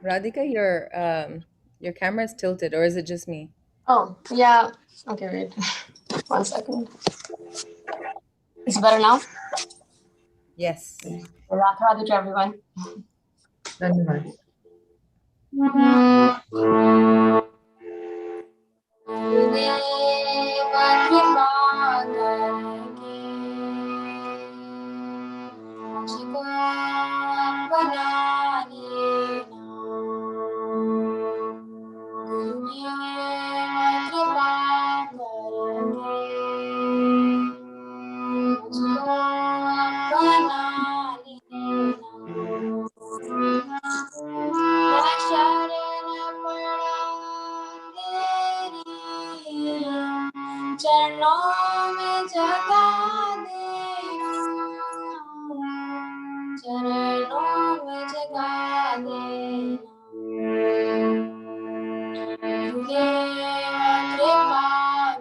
Radhika, your camera is tilted, or is it just me? Oh, yeah. Okay, wait. 1 second. It's better now? Yes. Radha to everyone. Dhanyavad. चरणों में जगा देना, चरणों में जगा देना, कृपा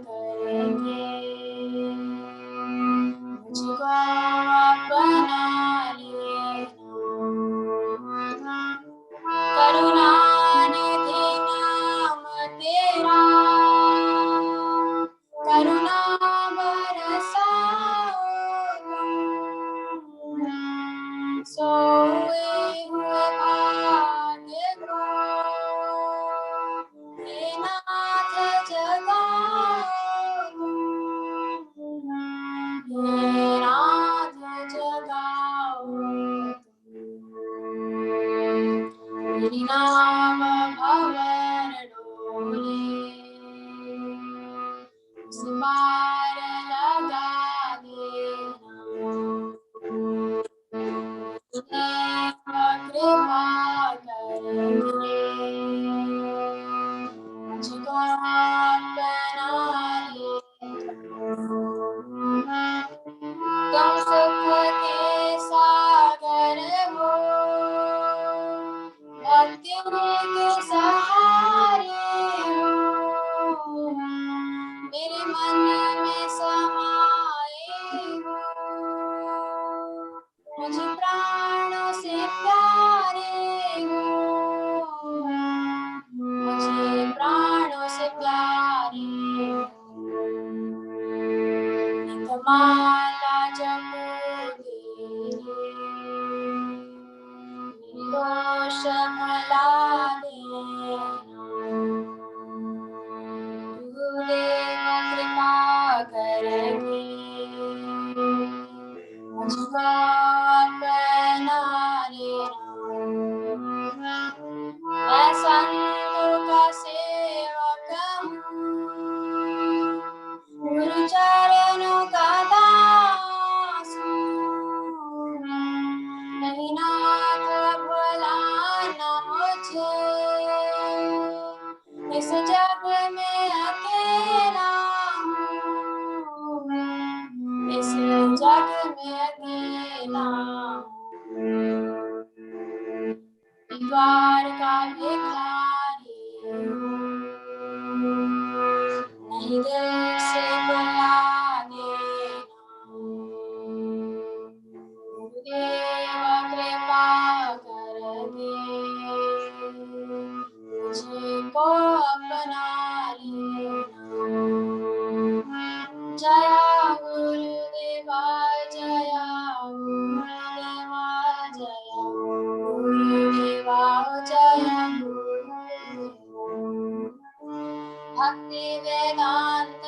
करेंगे, मुझको अपना लेना, करुणा निधि नाम तेरा, करुणा बरसाओ, सोए हुए भाग्य को हे नाथ जगाओ, हे नाथ जगाओ, मेरी नाम भवन डोले, उस पार लगा देना, कृपा करेंगे, मुझको अपना लेना, तुम सुख के सागर हो, भक्ति के सहारे हो, मेरे मन में समाए हो, मुझे प्राणों से प्यारे हो, मुझे प्राणों से प्यारे हो, नितमाला जपो तेरे, दोष भुला देना, गुरुदेव कृपा करेंगे, मुझको अपना लेना, मैं संतों का सेवक हूँ, गुरु चरणों का दास हूँ, नहीं नाथ भुलाना मुझे, इस जग में अकेला हूँ, इस जग में अकेला हूँ, द्वार का भिखारी हूँ, नहीं दिल से बुला देना, गुरुदेव कृपा करके मुझको अपना लेना, जया गुरुदेवा, जया गुरुदेवा, जया गुरुदेवा, जया गुरुदेवा, Bhaktivedanta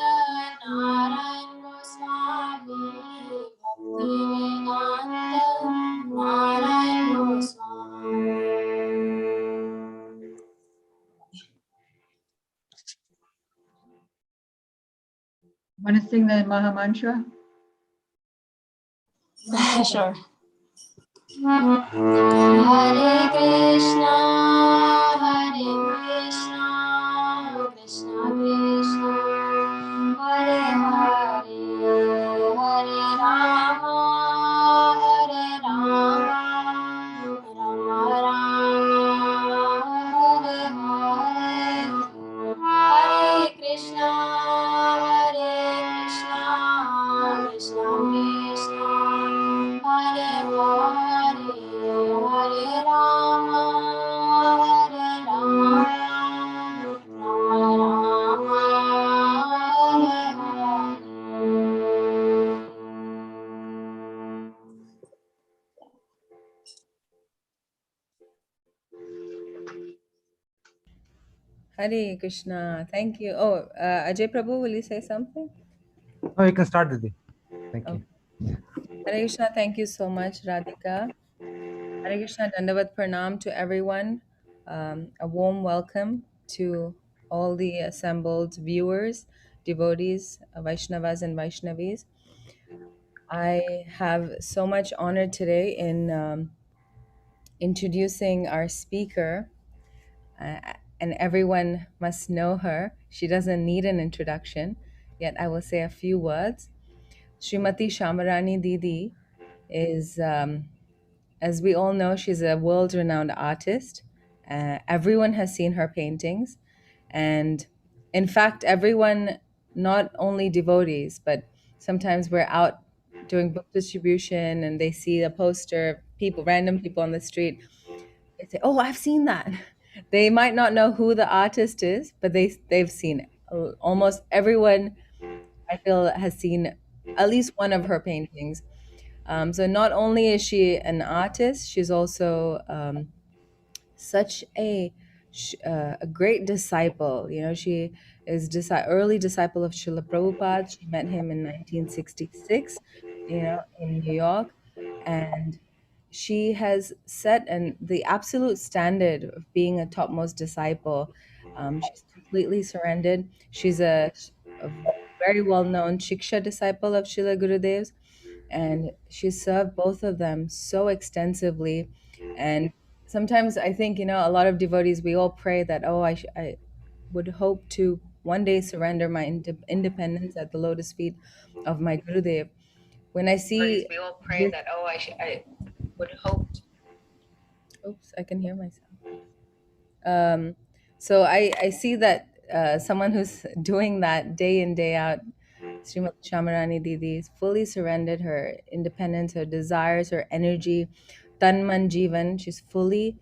Narayan Goswami, Bhaktivedanta Narayan Goswami. Want to sing the Maha Mantra? Sure. Hare Krishna, Hare Krishna, Krishna Krishna, Hare Hare, Hare Rama, Hare Rama, Rama Rama, Hare Hare, Hare Krishna, Krishna Krishna, Hare Hare, Hare Rama, Hare Krishna. Thank you. Oh, Ajay Prabhu, will you say something? No, you can start, Didi. Thank Oh, you. Hare Krishna. Thank you so much, Radhika. Hare Krishna. Dandavat Pranam to everyone. A warm welcome to all the assembled viewers, devotees, Vaishnavas and Vaishnavis. I have so much honor today in introducing our speaker, uh, and everyone must know her. She doesn't need an introduction, yet I will say a few words. Srimati Shyamarani Didi is, as we all know, she's a world-renowned artist. Everyone has seen her paintings. And in fact, everyone, not only devotees, but sometimes we're out doing book distribution and they see a poster, people, random people on the street, they say, "Oh, I've seen that." They might not know who the artist is, but they've seen it. Almost everyone, I feel, has seen at least one of her paintings. So not only is she an artist, she's also such a great disciple. You know, she is early disciple of Srila Prabhupada. She met him in 1966, you know, in New York, and she has set the absolute standard of being a topmost disciple. She's completely surrendered. She's a very well-known Shiksha disciple of Srila Gurudev's, and she served both of them so extensively. And sometimes I think, you know, a lot of devotees, we all pray that, oh, I would hope to one day surrender my independence at the lotus feet of my Gurudev. When I see We all pray that, oh, I would hope. oops, I can hear myself. So I see that someone who's doing that day in, day out, Srimati Shyamarani Didi, is fully surrendered her independence, her desires, her energy, tan man jivan. She's fully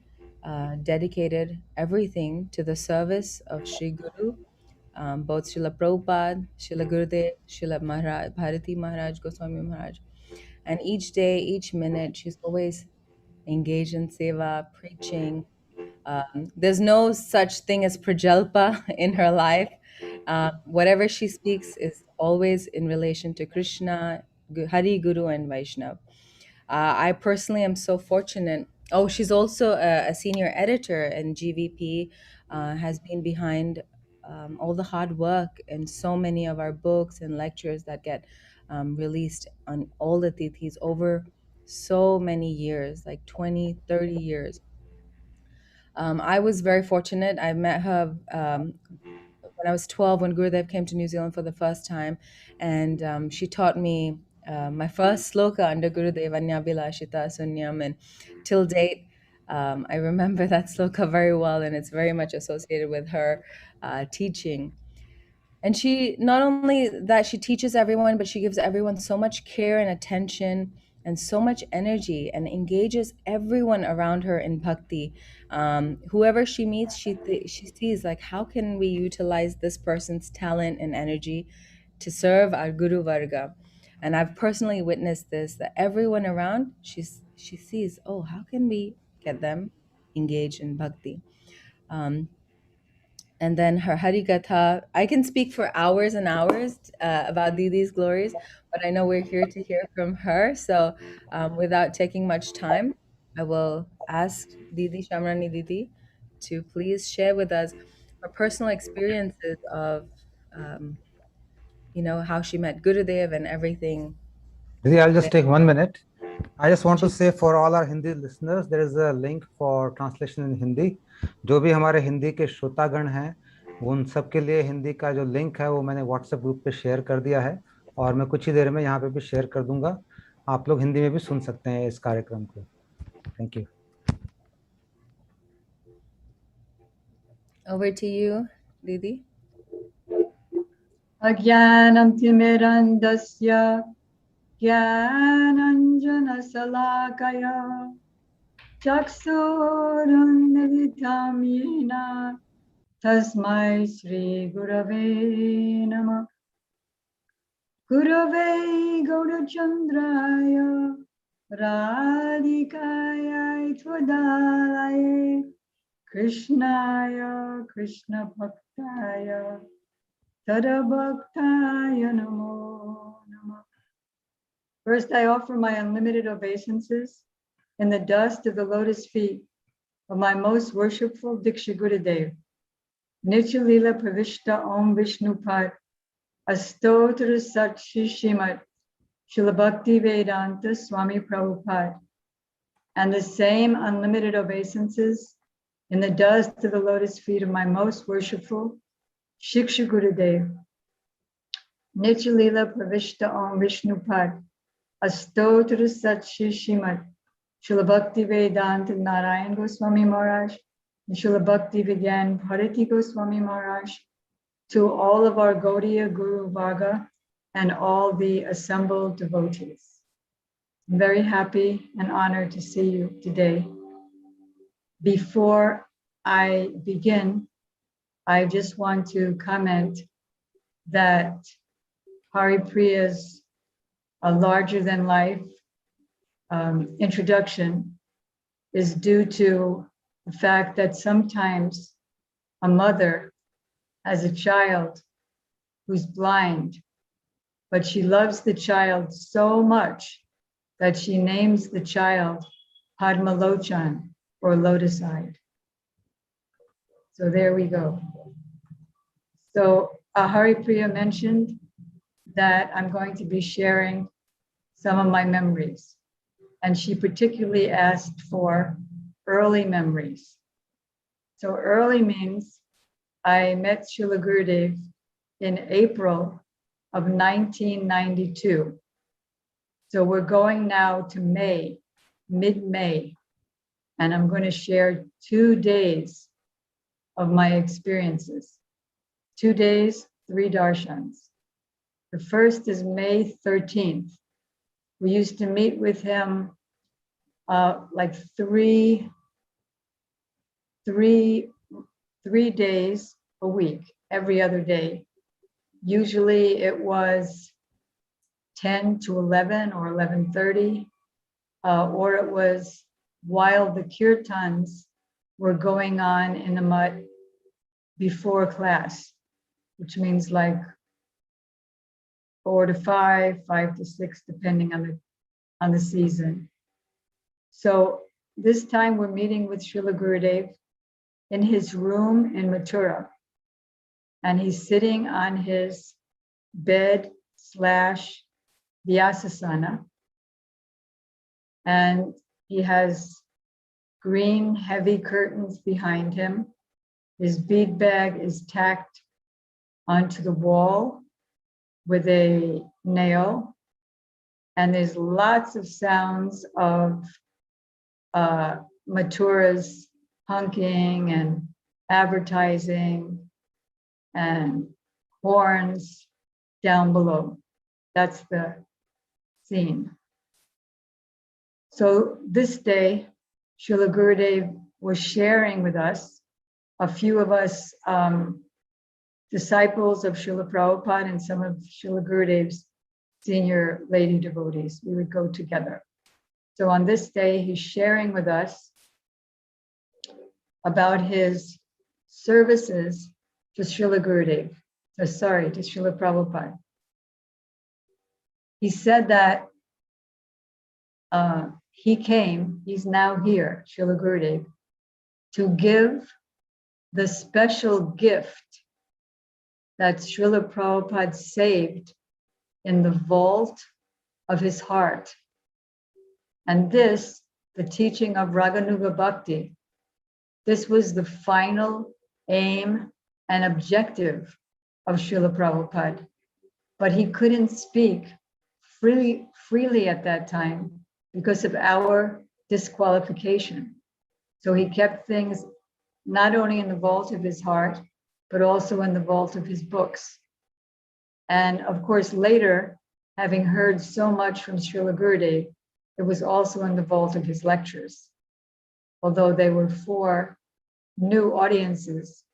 dedicated everything to the service of Sri Guru, both Srila Prabhupada, Srila Gurudev, Srila Maharaj, Bharati Maharaj, Goswami Maharaj. And each day, each minute, she's always engaged in seva, preaching. There's no such thing as prajalpa in her life. Whatever she speaks is always in relation to Krishna, Hari, Guru, and Vaishnav. I personally am so fortunate. Oh, she's also a senior editor, and GVP has been behind all the hard work and so many of our books and lectures that get released on all the tithis over so many years, like 20, 30 years. I was very fortunate. I met her when I was 12, when Gurudev came to New Zealand for the first time. And she taught me my first sloka under Gurudev, Anyabhilashita Sunyam. And till date, I remember that sloka very well, and it's very much associated with her teaching. And she, not only that she teaches everyone, but she gives everyone so much care and attention and so much energy, and engages everyone around her in bhakti. Whoever she meets, she sees, like, how can we utilize this person's talent and energy to serve our Guru Varga? And I've personally witnessed this, that everyone around, she sees, oh, how can we get them engaged in bhakti? And then her Harikatha. I can speak for hours and hours about Didi's glories, but I know we're here to hear from her. So without taking much time, I will ask Didi Shamrani Didi to please share with us her personal experiences of, you know, how she met Gurudev and everything. Didi, I'll just there. take 1 minute. I just want to She- say for all our Hindi listeners, there is a link for translation in Hindi. जो भी हमारे हिंदी के श्रोतागण हैं, उन सब के लिए हिंदी का जो लिंक है वो मैंने व्हाट्सएप ग्रुप पे शेयर कर दिया है, और मैं कुछ ही देर में यहाँ पे भी शेयर कर दूंगा. आप लोग हिंदी में भी सुन सकते हैं इस कार्यक्रम को. Thank you. Over to you, Didi. Ajnanam timirandasya Jnananjana salakaya Chaksurunmilitam yena Tasmai Shri Gurave Namah. Gurave Gaurachandraya Radhikaya Twadalaye Krishnaya Krishna Bhaktaya Tadabhaktaya Namo Namo. First, I offer my unlimited obeisances in the dust of the lotus feet of my most worshipful Diksha Gurudev, Nitya Lila Pravishta Om Vishnu Pad, Astotra Sat Shishimat, Srila Bhaktivedanta Swami Prabhupada, and the same unlimited obeisances in the dust of the lotus feet of my most worshipful Shiksha Gurudev, Nitya Lila Pravishta Om Vishnu Pad, Astotra Sat Shishimat, Srila Bhaktivedanta Narayan Goswami Maharaj, and Srila Bhaktivedanta Bharati Goswami Maharaj, to all of our Gaudiya Guru Varga and all the assembled devotees. I'm very happy and honored to see you today. Before I begin, I just want to comment that Haripriya's larger than life introduction is due to the fact that sometimes a mother has a child who's blind, but she loves the child so much that she names the child Padmalochan, or lotus-eyed. So there we go. So Haripriya mentioned that I'm going to be sharing some of my memories, and she particularly asked for early memories. So early means I met Srila Gurudev in April of 1992. So we're going now to May, mid-May, and I'm going to share 2 days of my experiences. 2 days, 3 darshans. The first is May 13th. We used to meet with him like three days a week, every other day. Usually it was 10 to 11 or 11:30, or it was while the kirtans were going on in the mud before class, which means like 4 to 5, 5 to 6, depending on the season. So this time we're meeting with Srila Gurudev in his room in Mathura, and he's sitting on his bed / Vyasasana, and he has green heavy curtains behind him. His bead bag is tacked onto the wall with a nail, and there's lots of sounds of Mathura's honking and advertising and horns down below. That's the scene. So this day, Srila Gurudev was sharing with us, a few of us disciples of Srila Prabhupada and some of Srila Gurudev's senior lady devotees. We would go together. So on this day, he's sharing with us about his services to Srila Gurudev, to Srila Prabhupada. He said that he's now here, Srila Gurudev, to give the special gift that Srila Prabhupada saved in the vault of his heart. And this, the teaching of Raganuga Bhakti, this was the final aim and objective of Srila Prabhupada. But he couldn't speak freely at that time because of our disqualification. So he kept things not only in the vault of his heart, but also in the vault of his books. And of course, later, having heard so much from Srila Gurudev, it was also in the vault of his lectures. Although they were for new audiences,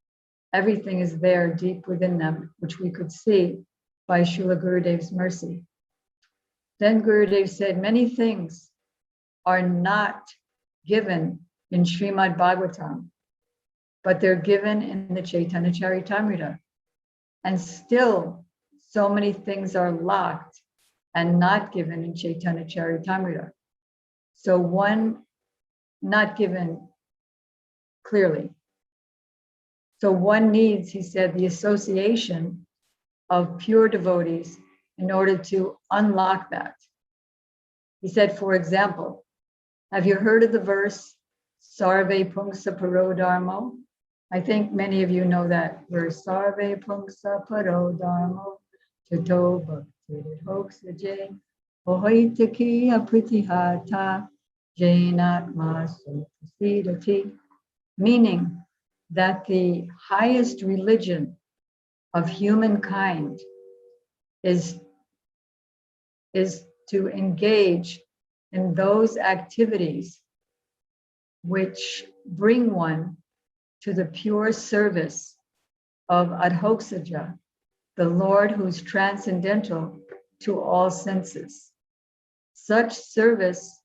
everything is there deep within them, which we could see by Srila Gurudev's mercy. Then Gurudev said many things are not given in Srimad Bhagavatam, but they're given in the Chaitanya Charitamrita. And still, so many things are locked and not given in Chaitanya Charitamrita. So one not given clearly. So one needs, he said, the association of pure devotees in order to unlock that. He said, for example, have you heard of the verse, Sarve Pungsa Paro Dharmo? I think many of you know that verse, Sarve Pungsa Paro Dharmo, Tato Bhakti Hoksa Jay, Ohoitaki Apritihata, Jainatma Supasidati, meaning that the highest religion of humankind is to engage in those activities which bring one to the pure service of Adhoksaja, the Lord who's transcendental to all senses. Such service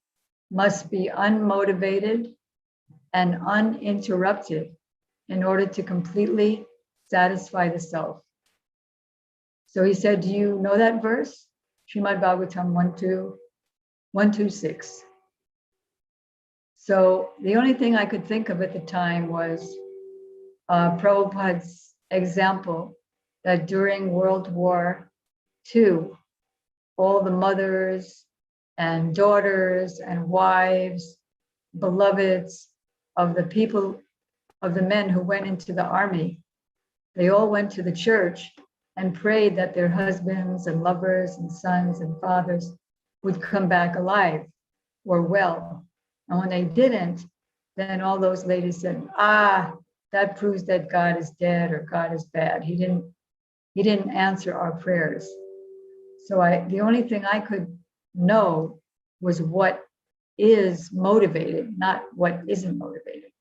must be unmotivated and uninterrupted in order to completely satisfy the self. So he said, do you know that verse? Srimad Bhagavatam 126. So the only thing I could think of at the time was Prabhupada's example that during World War II, all the mothers and daughters and wives, beloveds of the people, of the men who went into the army, they all went to the church and prayed that their husbands and lovers and sons and fathers would come back alive or well. And when they didn't, then all those ladies said, that proves that God is dead or God is bad. He didn't answer our prayers. So the only thing I could know was what is motivated, not what isn't motivated.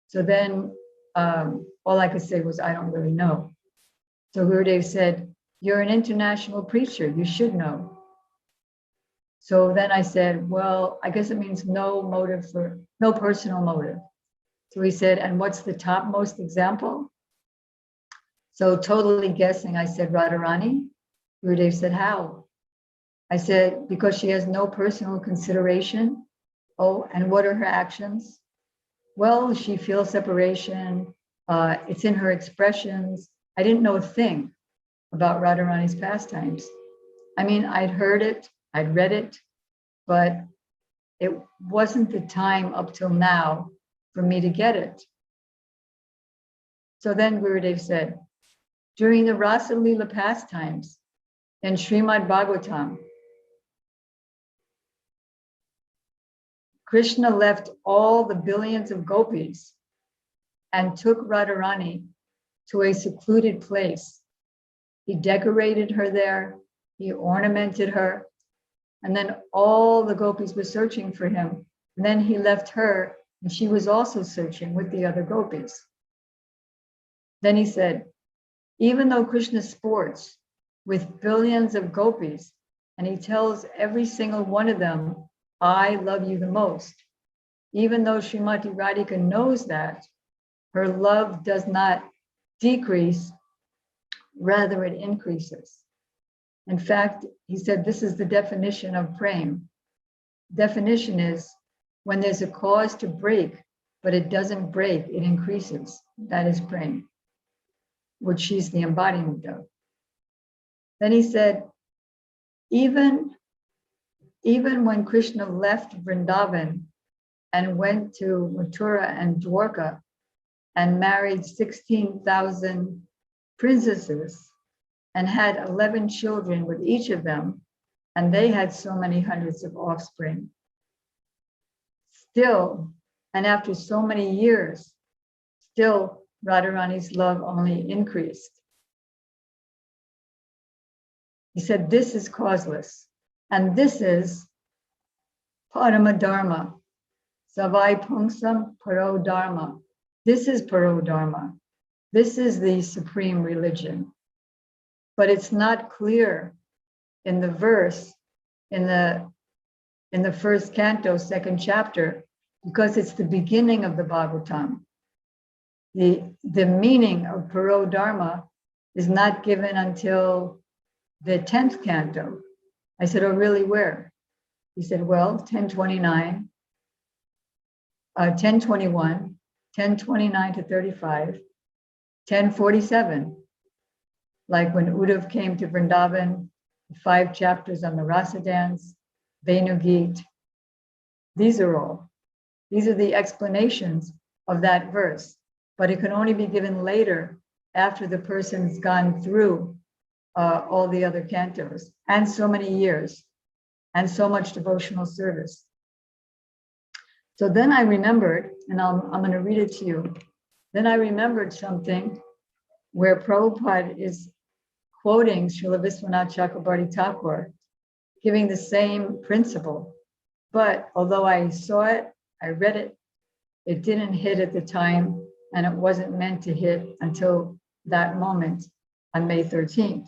So then all I could say was, I don't really know. So Gurudev said, you're an international preacher, you should know. So then I said, well, I guess it means no personal motive. So he said, and what's the topmost example? So totally guessing, I said, Radharani. Gurudev said, how? I said, because she has no personal consideration. Oh, and what are her actions? Well, she feels separation. It's in her expressions. I didn't know a thing about Radharani's pastimes. I mean, I'd heard it, I'd read it, but it wasn't the time up till now for me to get it. So then Gurudev said, during the Rasa Leela pastimes in Srimad Bhagavatam, Krishna left all the billions of gopis and took Radharani to a secluded place. He decorated her there, he ornamented her, and then all the gopis were searching for him. And then he left her, and she was also searching with the other gopis. Then he said, even though Krishna sports with billions of gopis, and he tells every single one of them, I love you the most, even though Srimati Radhika knows that, her love does not decrease, rather it increases. In fact, he said, this is the definition of prem. Definition is when there's a cause to break, but it doesn't break, it increases. That is prem, which she's the embodiment of. Then he said, even when Krishna left Vrindavan and went to Mathura and Dwarka and married 16,000 princesses and had 11 children with each of them, and they had so many hundreds of offspring. Still, and after so many years, still Radharani's love only increased. He said, this is causeless, and this is Paramadharma, Savai Pungsam Paro Dharma. This is Paro Dharma. This is the supreme religion. But it's not clear in the verse, in the in the first canto, second chapter, because it's the beginning of the Bhagavatam. The meaning of Paro Dharma is not given until the 10th canto. I said, oh, really, where? He said, well, 1029, 1021, 1029 to 35, 1047. Like when Uddhav came to Vrindavan, 5 chapters on the Rasa dance, Venu Geet. These are the explanations of that verse, but it can only be given later after the person's gone through all the other cantos and so many years and so much devotional service. So then I remembered, and I'm going to read it to you. Then I remembered something where Prabhupada is quoting Srila Viswanath Chakrabarti Thakur, giving the same principle. But although I saw it, I read it, it didn't hit at the time, and it wasn't meant to hit until that moment on May 13th.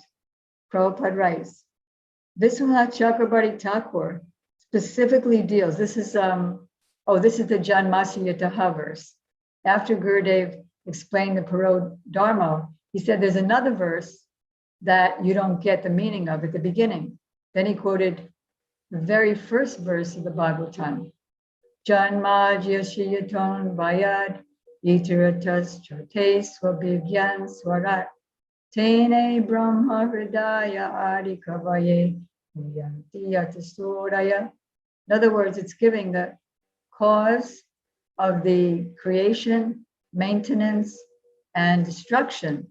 Prabhupada writes, Viswanath Chakrabarti Thakur specifically deals, this is the Janmasya Yataha verse. After Gurudev explained the Paro Dharma, he said there's another verse that you don't get the meaning of at the beginning. Then he quoted the very first verse of the Bhagavatam. Janmajya Shiyaton Vayad Iteratas Chote Swabhigyan Swarat Tene Brahma Hridaya Adi Kavaye Yantiyatasudaya. In other words, it's giving the cause of the creation, maintenance, and destruction.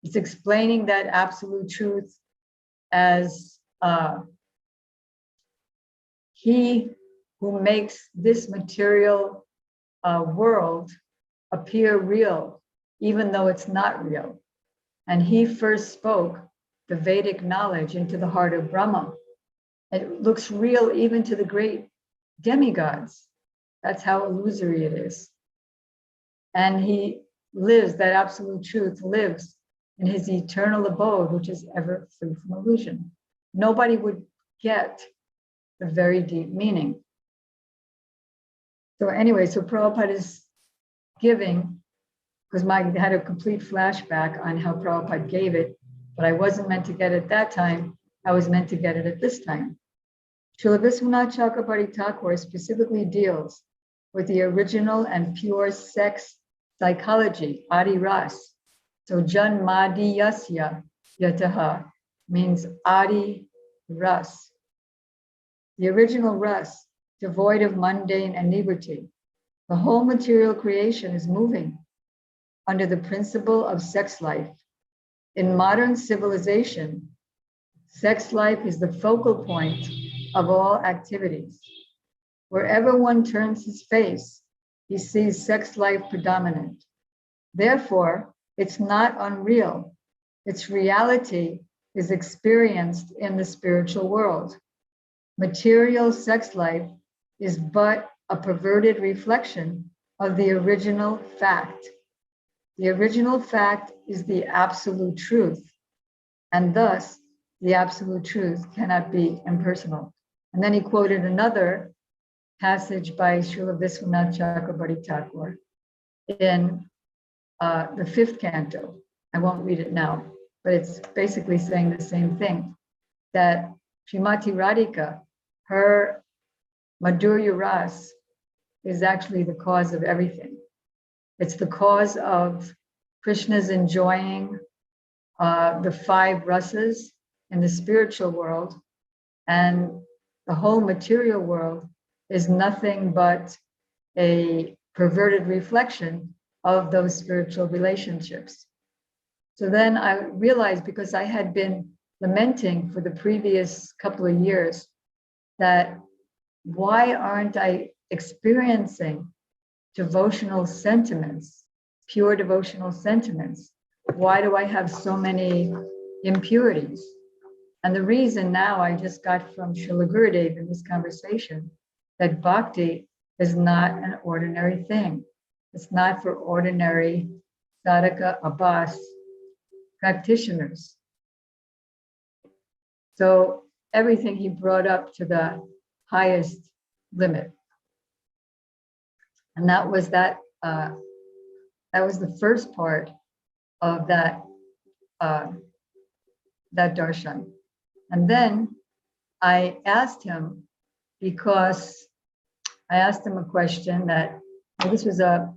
It's explaining that absolute truth as he who makes this material world appear real, even though it's not real. And he first spoke the Vedic knowledge into the heart of Brahma. It looks real even to the great demigods. That's how illusory it is. And he lives, that absolute truth lives in his eternal abode, which is ever free from illusion. Nobody would get the very deep meaning. So anyway, so Prabhupada is giving, because I had a complete flashback on how Prabhupada gave it, but I wasn't meant to get it that time. I was meant to get it at this time. Srila Viswanath Chakrabarti Thakur specifically deals with the original and pure sex psychology, Adi Ras. So Janmadi Yasya Yataha means Adi Ras. The original Ras, devoid of mundane inebriety. The whole material creation is moving under the principle of sex life. In modern civilization, sex life is the focal point of all activities. Wherever one turns his face, he sees sex life predominant. Therefore, it's not unreal. Its reality is experienced in the spiritual world. Material sex life is but a perverted reflection of the original fact. The original fact is the absolute truth, and thus the absolute truth cannot be impersonal. And then he quoted another passage by Srila Viswanath Chakrabarti Thakur in the 5th canto. I won't read it now, but it's basically saying the same thing, that Srimati Radhika, her Madhurya Ras, is actually the cause of everything. It's the cause of Krishna's enjoying the 5 rasas in the spiritual world, and the whole material world is nothing but a perverted reflection of those spiritual relationships. So then I realized, because I had been lamenting for the previous couple of years, that why aren't I experiencing devotional sentiments, pure devotional sentiments? Why do I have so many impurities? And the reason now I just got from Srila Gurudev in this conversation, that bhakti is not an ordinary thing. It's not for ordinary sadhaka abhas practitioners. So everything he brought up to the highest limit. And that was that was the first part of that darshan. And then I asked him, because I asked him a question that, this was a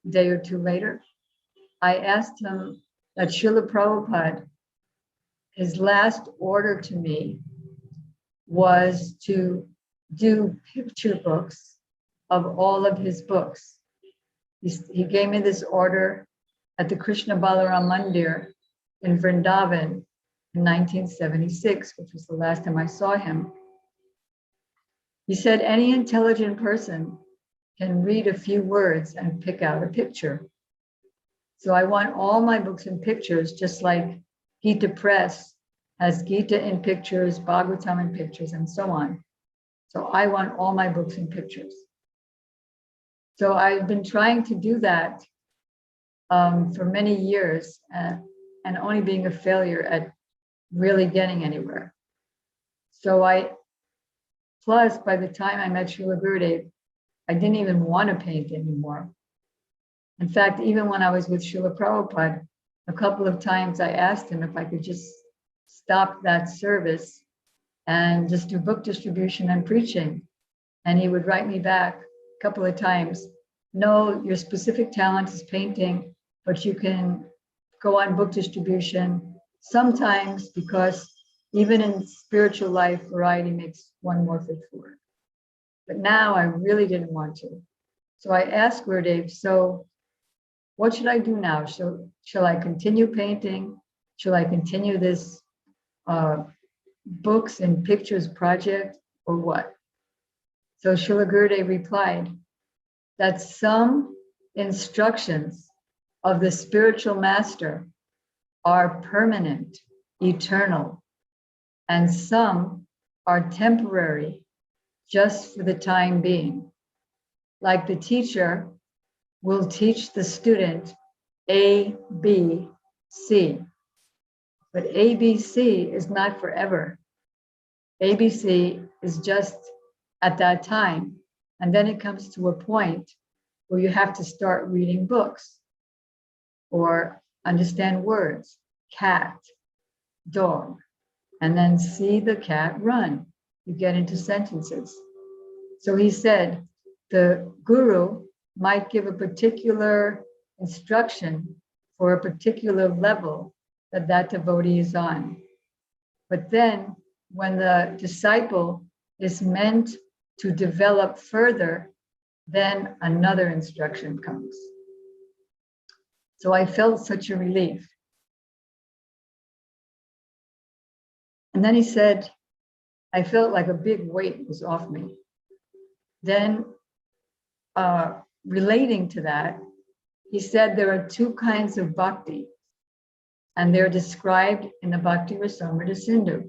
day or two later. I asked him that Srila Prabhupada, his last order to me was to do picture books of all of his books. He gave me this order at the Krishna Balaram Mandir in Vrindavan in 1976, which was the last time I saw him. He said, any intelligent person can read a few words and pick out a picture. So I want all my books in pictures, just like Gita Press has Gita in pictures, Bhagavatam in pictures, and so on. So I want all my books in pictures. So I've been trying to do that for many years, and only being a failure at really getting anywhere. So plus by the time I met Srila Gurudev, I didn't even want to paint anymore. In fact, even when I was with Srila Prabhupada, a couple of times I asked him if I could just stop that service and just do book distribution and preaching. And he would write me back a couple of times, no, your specific talent is painting, but you can go on book distribution sometimes, because even in spiritual life, variety makes one more fit for it. But now I really didn't want to. So I asked Gurudev, so what should I do now? Shall I continue painting? Shall I continue this books and pictures project, or what? So Srila Gurudev replied that some instructions of the spiritual master are permanent, eternal, and some are temporary, just for the time being. Like the teacher will teach the student A, B, C. But A, B, C is not forever. A, B, C is just at that time. And then it comes to a point where you have to start reading books or understand words, cat, dog, and then see the cat run. You get into sentences. So he said, the guru might give a particular instruction for a particular level that devotee is on. But then when the disciple is meant to develop further, then another instruction comes. So I felt such a relief. And then he said, I felt like a big weight was off me. Then relating to that, he said there are two kinds of bhakti, and they're described in the Bhakti Rasamrita Sindhu.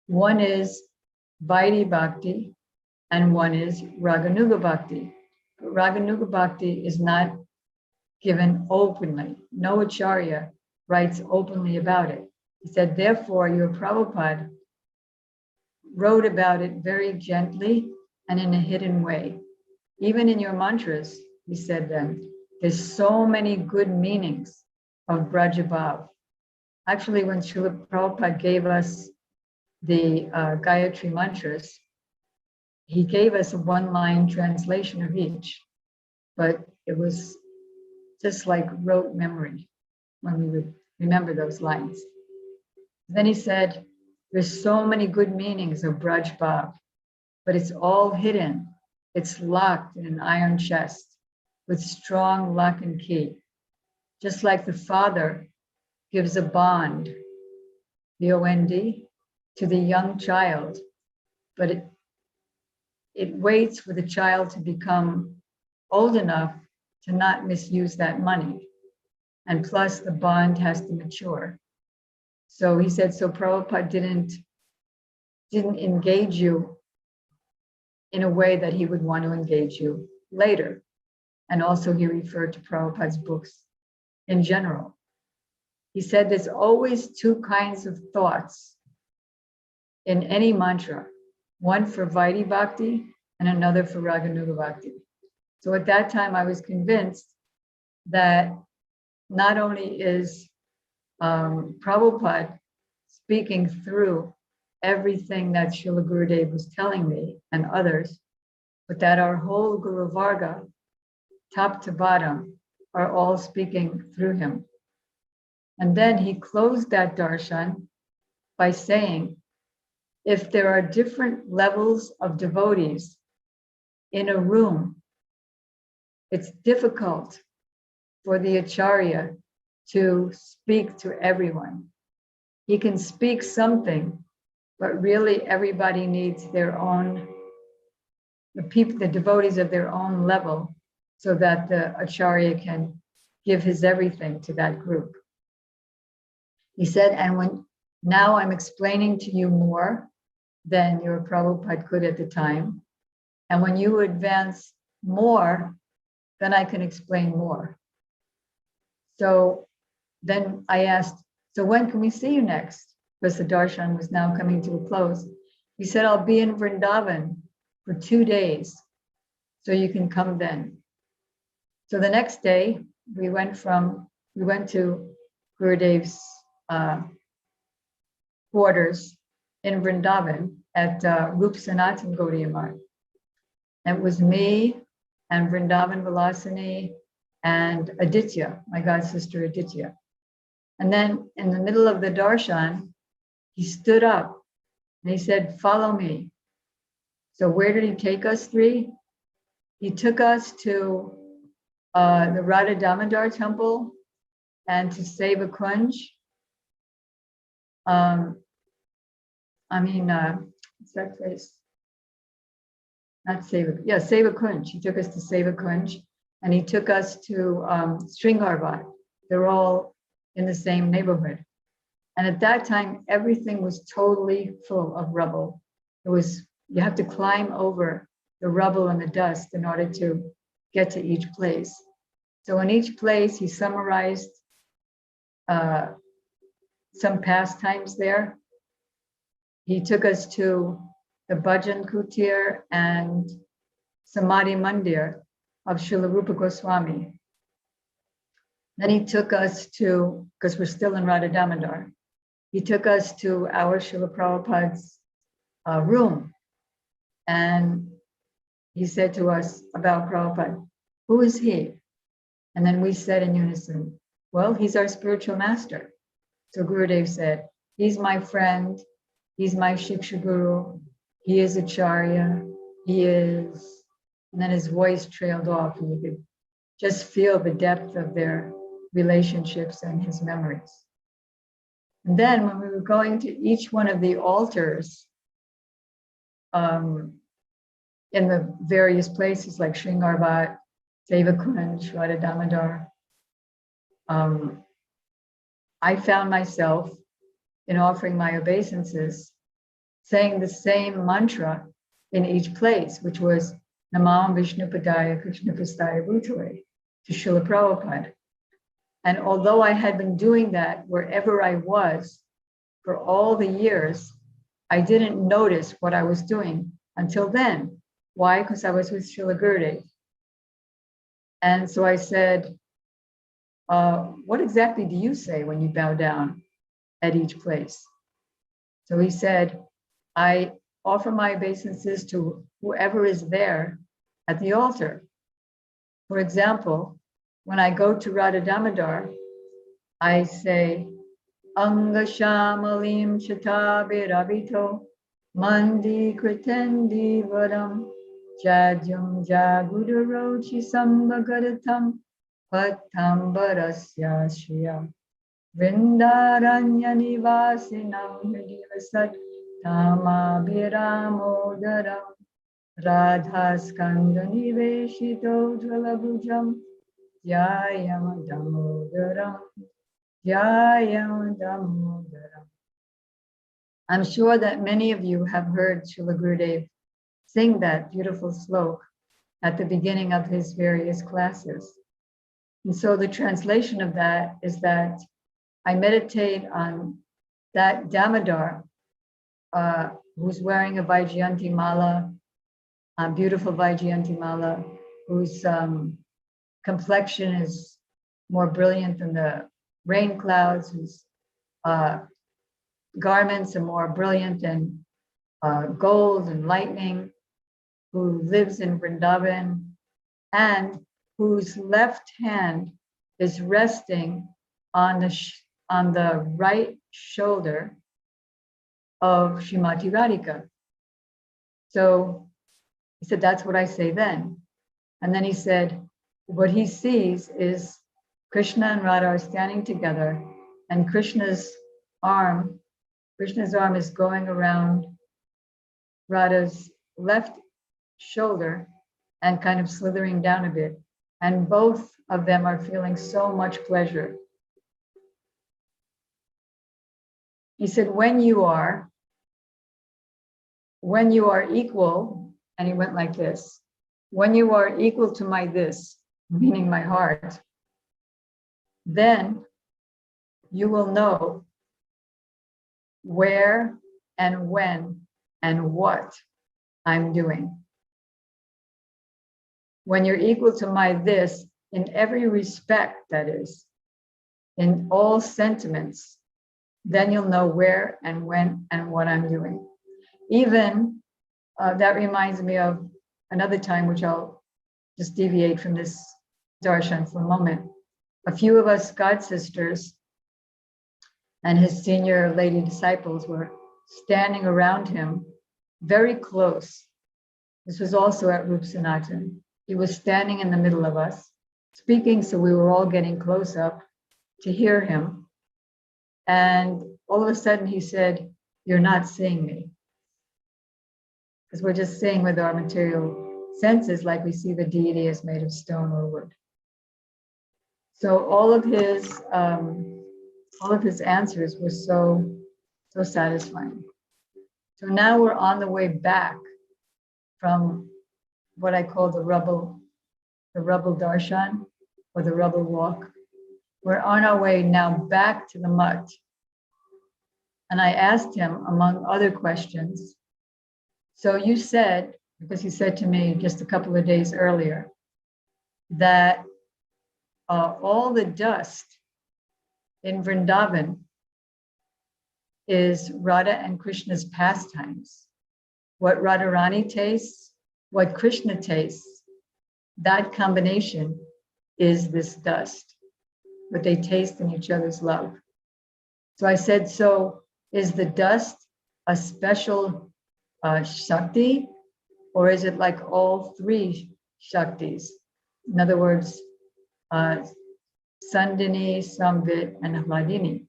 One is Vaidhi Bhakti, and one is Raganuga Bhakti. But Raganuga Bhakti is not given openly. No Acharya writes openly about it. He said, therefore, your Prabhupada wrote about it very gently and in a hidden way. Even in your mantras, he said then, there's so many good meanings of Brajabhav. Actually, when Srila Prabhupada gave us the Gayatri mantras, he gave us a one-line translation of each, but it was just like rote memory when we would remember those lines. Then he said, there's so many good meanings of Braj Bhav, but it's all hidden. It's locked in an iron chest with strong lock and key. Just like the father gives a bond, B-O-N-D, to the young child, but it waits for the child to become old enough to not misuse that money. And plus the bond has to mature. So he said, so Prabhupada didn't engage you in a way that he would want to engage you later. And also he referred to Prabhupada's books in general. He said there's always two kinds of thoughts in any mantra. one for Vaidhi Bhakti and another for Raganuga Bhakti. So at that time, I was convinced that not only is Prabhupada speaking through everything that Srila Gurudev was telling me and others, but that our whole Guru Varga, top to bottom, are all speaking through him. And then he closed that darshan by saying, if there are different levels of devotees in a room, it's difficult for the Acharya to speak to everyone. He can speak something, but really everybody needs their own, the devotees of their own level, so that the Acharya can give his everything to that group. He said, and now I'm explaining to you more than your Prabhupada could at the time. And when you advance more, then I can explain more. So then I asked, so when can we see you next? Because the darshan was now coming to a close. He said, I'll be in Vrindavan for 2 days, so you can come then. So the next day, we went to Gurudev's quarters in Vrindavan at Rup Sanatan Gaudiya Math. It was me and Vrindavan Vilasini and Aditya, my god sister Aditya. And then in the middle of the darshan, he stood up and he said, follow me. So where did he take us three? He took us to the Radha Damodar temple and to Seva Kunj. What's that place? Not Seva, yeah, Seva Kunj. He took us to Seva Kunj and he took us to Sringarvat. They're all in the same neighborhood. And at that time, everything was totally full of rubble. You have to climb over the rubble and the dust in order to get to each place. So in each place, he summarized some pastimes there. He took us to the Bhajan Kutir and Samadhi Mandir of Srila Rupa Goswami. Then he took us to, because we're still in Radha Damodar, he took us to our Srila Prabhupada's room. And he said to us about Prabhupada, who is he? And then we said in unison, well, he's our spiritual master. So Gurudev said, he's my friend, he's my Shiksha Guru, he is Acharya, he is, and then his voice trailed off and you could just feel the depth of their relationships and his memories. And then when we were going to each one of the altars in the various places like Sringarvat, Seva Kunj, Radha Damodar, I found myself in offering my obeisances saying the same mantra in each place, which was Namam Vishnupadaya Krishnapastaya Bhutale to Srila Prabhupada. And although I had been doing that wherever I was for all the years, I didn't notice what I was doing until then. Why? Because I was with Srila Gurudev. And so I said, what exactly do you say when you bow down at each place? So he said, I offer my obeisances to whoever is there at the altar. For example, when I go to Radha Damodar, I say, Anga Shamalim Chatabhiravito Mandi Kritendi Varam Jadyam Jagudarochi Sambagadatam Patambarasya Shriya Vrindaranya Nivasinam Hridivasat Tamabhiramodaram Radhaskanda Niveshito Dvalabhujam Jayam Damodaram Jayam Damodaram. I'm sure that many of you have heard Srila Gurudev sing that beautiful slok at the beginning of his various classes. And so the translation of that is that I meditate on that Damodar who's wearing a Vaijayanti mala, a beautiful Vaijayanti mala, whose complexion is more brilliant than the rain clouds, whose garments are more brilliant than gold and lightning, who lives in Vrindavan, and whose left hand is resting on the right shoulder of Srimati Radhika. So he said, that's what I say then. And then he said, what he sees is Krishna and Radha are standing together, and Krishna's arm is going around Radha's left shoulder and kind of slithering down a bit. And both of them are feeling so much pleasure. He said, when you are equal, and he went like this, when you are equal to my this, meaning my heart, then you will know where and when and what I'm doing. When you're equal to my this, in every respect, that is, in all sentiments, then you'll know where and when and what I'm doing. Even that reminds me of another time, which I'll just deviate from this darshan for a moment. A few of us God sisters and his senior lady disciples were standing around him very close. This was also at Rup Sanatan. He was standing in the middle of us, speaking, so we were all getting close up to hear him. And all of a sudden he said, "You're not seeing me." Because we're just seeing with our material senses, like we see the deity as made of stone or wood. So all of his answers were so satisfying. So now we're on the way back from what I call the rubble darshan, or the rubble walk. We're on our way now back to the mutt. And I asked him, among other questions, so you said, because he said to me just a couple of days earlier, that all the dust in Vrindavan is Radha and Krishna's pastimes. What Radharani tastes, what Krishna tastes, that combination is this dust, what they taste in each other's love. So I said, so is the dust a special Shakti, or is it like all three Shaktis? In other words, Sandini, Samvit, and Hladini,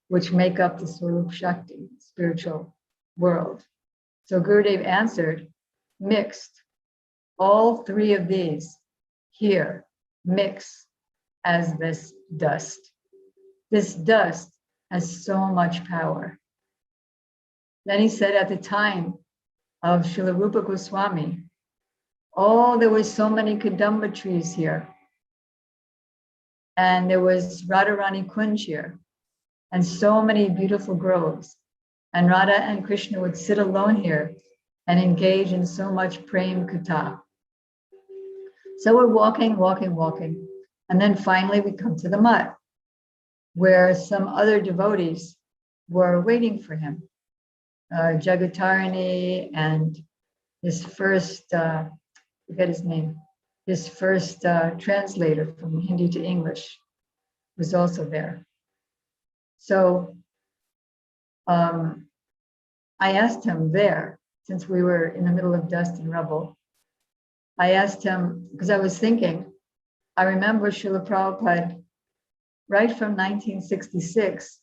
which make up the Swarup Shakti, spiritual world. So Gurudev answered, mixed. All three of these here mix as this dust. This dust has so much power. Then he said, at the time of Srila Rupa Goswami, there were so many Kadamba trees here. And there was Radharani Kunj here, and so many beautiful groves. And Radha and Krishna would sit alone here and engage in so much prem katha. So we're walking. And then finally we come to the mutt, where some other devotees were waiting for him. Jagatarani and his first, forget his name, his first translator from Hindi to English was also there. So I asked him there, since we were in the middle of dust and rubble, I asked him, because I was thinking, I remember Srila Prabhupada right from 1966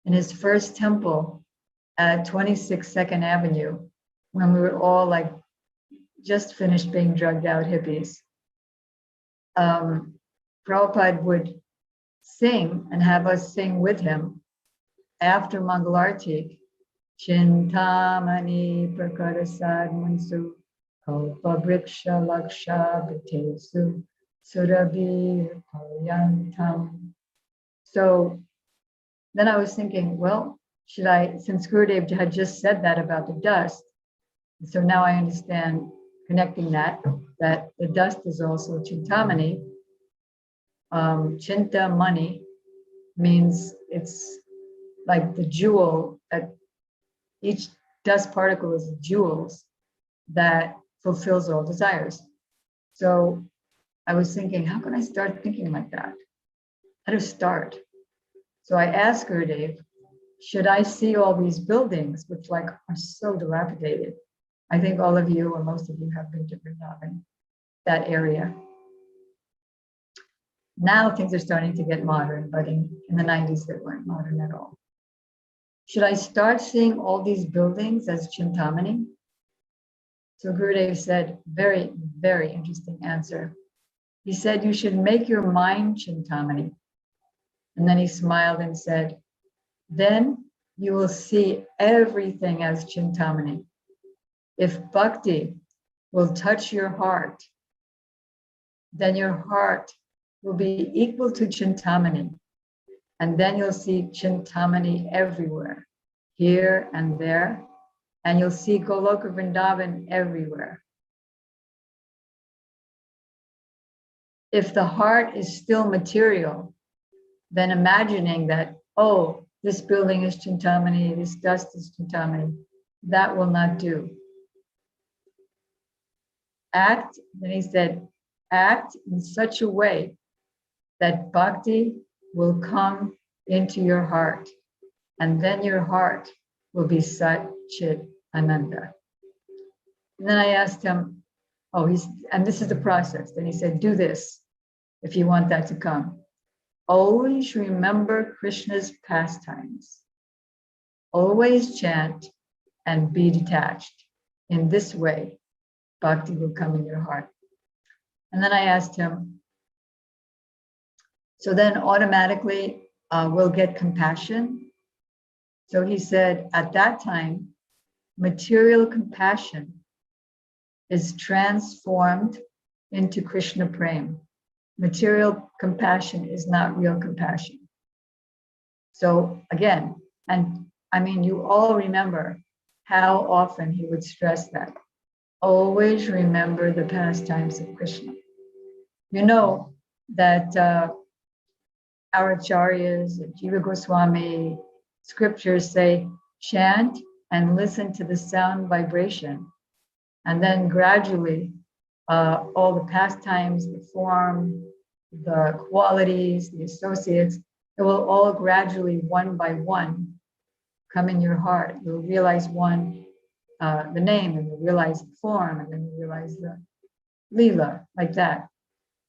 in his first temple at 26 Second Avenue, when we were all like just finished being drugged out hippies. Prabhupada would sing and have us sing with him after Mangalarti, Chintamani Prakarasad Mansu Kalpabriksha Laksha Bhatesu Surabhi Paryantam. So then I was thinking, well, since Gurudev had just said that about the dust, so now I understand, connecting that the dust is also Chintamani. Chintamani means it's like the jewel, that each dust particle is jewels that fulfills all desires. So I was thinking, how can I start thinking like that? How to start? So I asked Gurudev, should I see all these buildings, which like are so dilapidated? I think all of you, or most of you, have been to Vrindavan, that area. Now things are starting to get modern, but in the 90s, they weren't modern at all. Should I start seeing all these buildings as Chintamani? So Gurudev said, very, very interesting answer. He said, you should make your mind Chintamani. And then he smiled and said, then you will see everything as Chintamani. If bhakti will touch your heart, then your heart will be equal to Chintamani. And then you'll see Chintamani everywhere, here and there. And you'll see Goloka Vrindavan everywhere. If the heart is still material, then imagining that, oh, this building is Chintamani, this dust is Chintamani, that will not do. Act, then he said, act in such a way that bhakti will come into your heart, and then your heart will be Sat Chit Ananda. And then I asked him, and this is the process. Then he said, do this if you want that to come. Always remember Krishna's pastimes. Always chant and be detached. In this way, bhakti will come in your heart. And then I asked him, so then automatically we'll get compassion. So he said, at that time, material compassion is transformed into Krishna Prem. Material compassion is not real compassion. So again, and I mean, you all remember how often he would stress that. Always remember the pastimes of Krishna. You know that our acharyas, Jiva Goswami, scriptures say, chant and listen to the sound vibration. And then gradually, all the pastimes, the form, the qualities, the associates, it will all gradually, one by one, come in your heart. You'll realize one, the name, and you'll realize the form, and then you realize the lila, like that.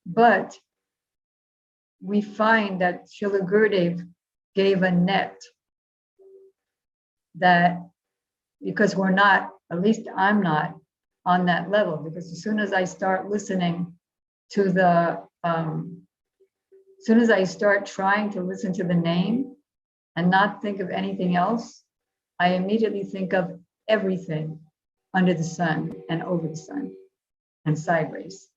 But we find that Srila Gurudev gave a net that, because we're not, at least I'm not, on that level, because as soon as I start listening to the, as soon as I start trying to listen to the name and not think of anything else, I immediately think of everything under the sun and over the sun and sideways.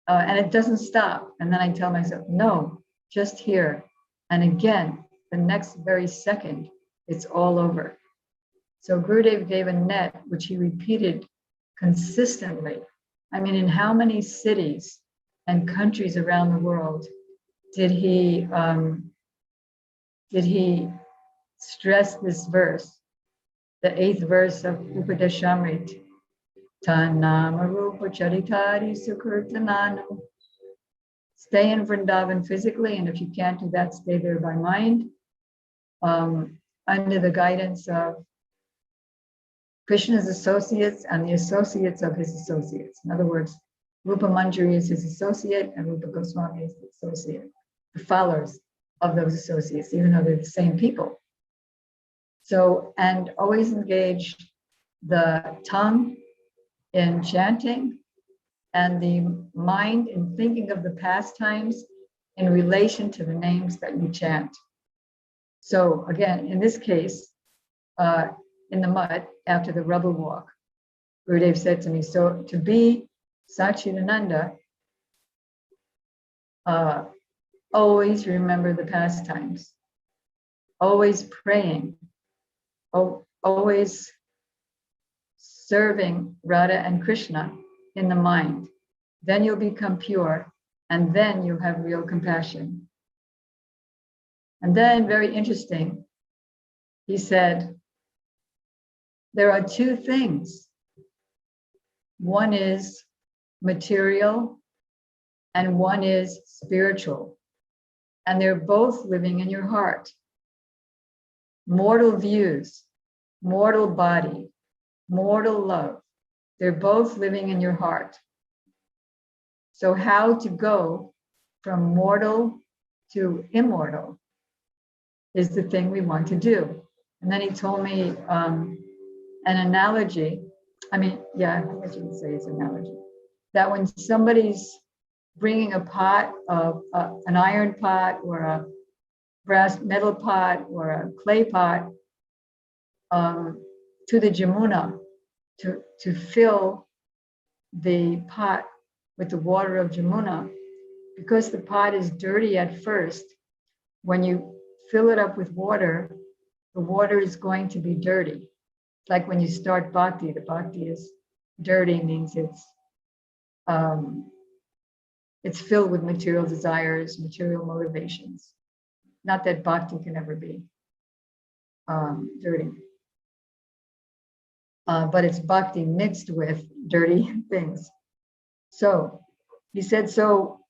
And it doesn't stop. And then I tell myself, no, just here. And again, the next very second, it's all over. So Gurudev gave a net, which he repeated consistently. I mean, in how many cities and countries around the world did he stress this verse, the 8th verse of Upadeshamrit? Tanama Rupa Charitari Sukirtananu. Stay in Vrindavan physically, and if you can't do that, stay there by mind, under the guidance of Krishna's associates and the associates of his associates. In other words, Rupa Manjari is his associate and Rupa Goswami is the associate, the followers of those associates, even though they're the same people. So, and always engage the tongue in chanting and the mind in thinking of the pastimes in relation to the names that you chant. So again, in this case, in the mud, after the rubble walk, Gurudev said to me, so to be Satchidananda, always remember the pastimes. always praying, always serving Radha and Krishna in the mind. Then you'll become pure, and then you have real compassion. And then, very interesting, he said, there are two things. One is material and one is spiritual. And they're both living in your heart. Mortal views, mortal body, mortal love, they're both living in your heart. So how to go from mortal to immortal is the thing we want to do. And then he told me an analogy. I mean, yeah, I guess you could say it's an analogy. That when somebody's bringing a pot, an iron pot or a brass metal pot or a clay pot to the Jamuna to fill the pot with the water of Jamuna, because the pot is dirty at first, when you fill it up with water, the water is going to be dirty. Like when you start bhakti, the bhakti is dirty, means it's filled with material desires, material motivations. Not that bhakti can ever be dirty, but it's bhakti mixed with dirty things. So he said, so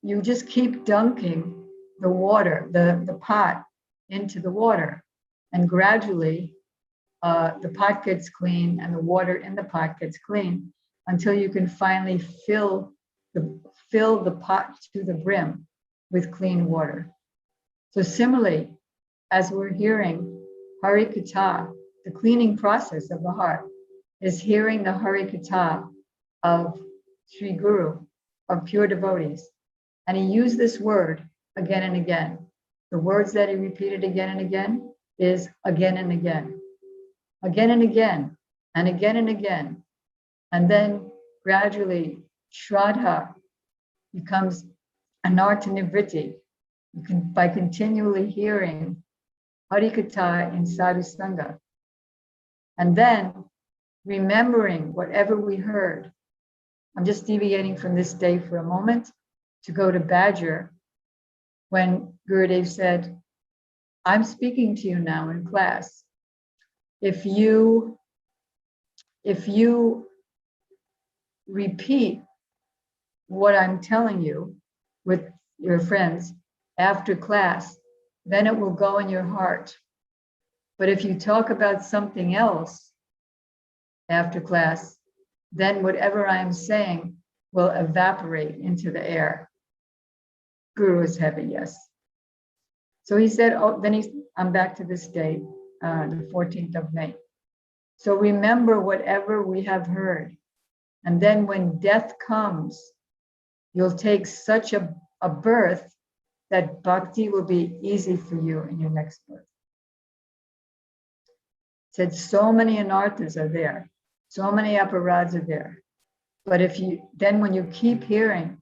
you just keep dunking the water, the pot into the water, and gradually the pot gets clean and the water in the pot gets clean until you can finally fill the pot to the brim with clean water. So similarly, as we're hearing Hari Katha, the cleaning process of the heart is hearing the Hari Katha of Sri Guru, of pure devotees. And he used this word again and again. The words that he repeated again and again is again and again, again and again, and again and again. And then gradually Shraddha becomes anartha nivritti. You can, by continually hearing Hari Katha in Sadhu Sangha. And then remembering whatever we heard. I'm just deviating from this day for a moment to go to Badger, when Gurudev said, I'm speaking to you now in class. If you repeat what I'm telling you with your friends after class, then it will go in your heart. But if you talk about something else after class, then whatever I'm saying will evaporate into the air. Guru is heavy, yes. So he said, oh, then I'm back to this date, the 14th of May. So remember whatever we have heard. And then when death comes, you'll take such a birth that bhakti will be easy for you in your next birth. Said so many anarthas are there, so many aparads are there. But if you, then when you keep hearing,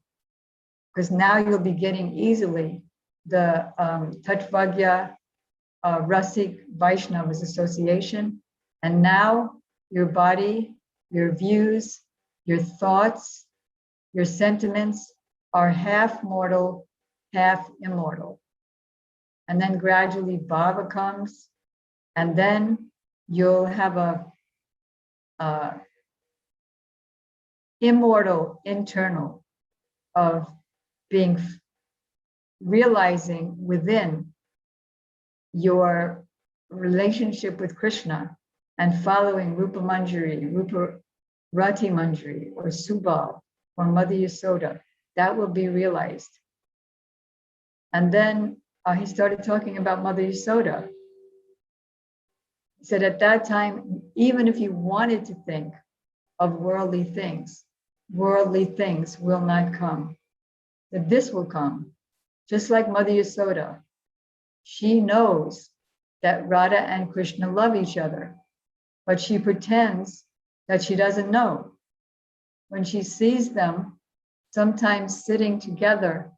because now you'll be getting easily the Tattvagya Rasik Vaishnavas Association. And now your body, your views, your thoughts, your sentiments are half mortal, half immortal. And then gradually bhava comes, and then you'll have a immortal internal of being, realizing within your relationship with Krishna and following Rupa Manjari, Rupa Rati Manjari, or Subal, or Mother Yasoda. That will be realized. And then he started talking about Mother Yasoda. He said at that time, even if you wanted to think of worldly things will not come. That this will come. Just like Mother Yasoda. She knows that Radha and Krishna love each other, but she pretends that she doesn't know. When she sees them, sometimes sitting together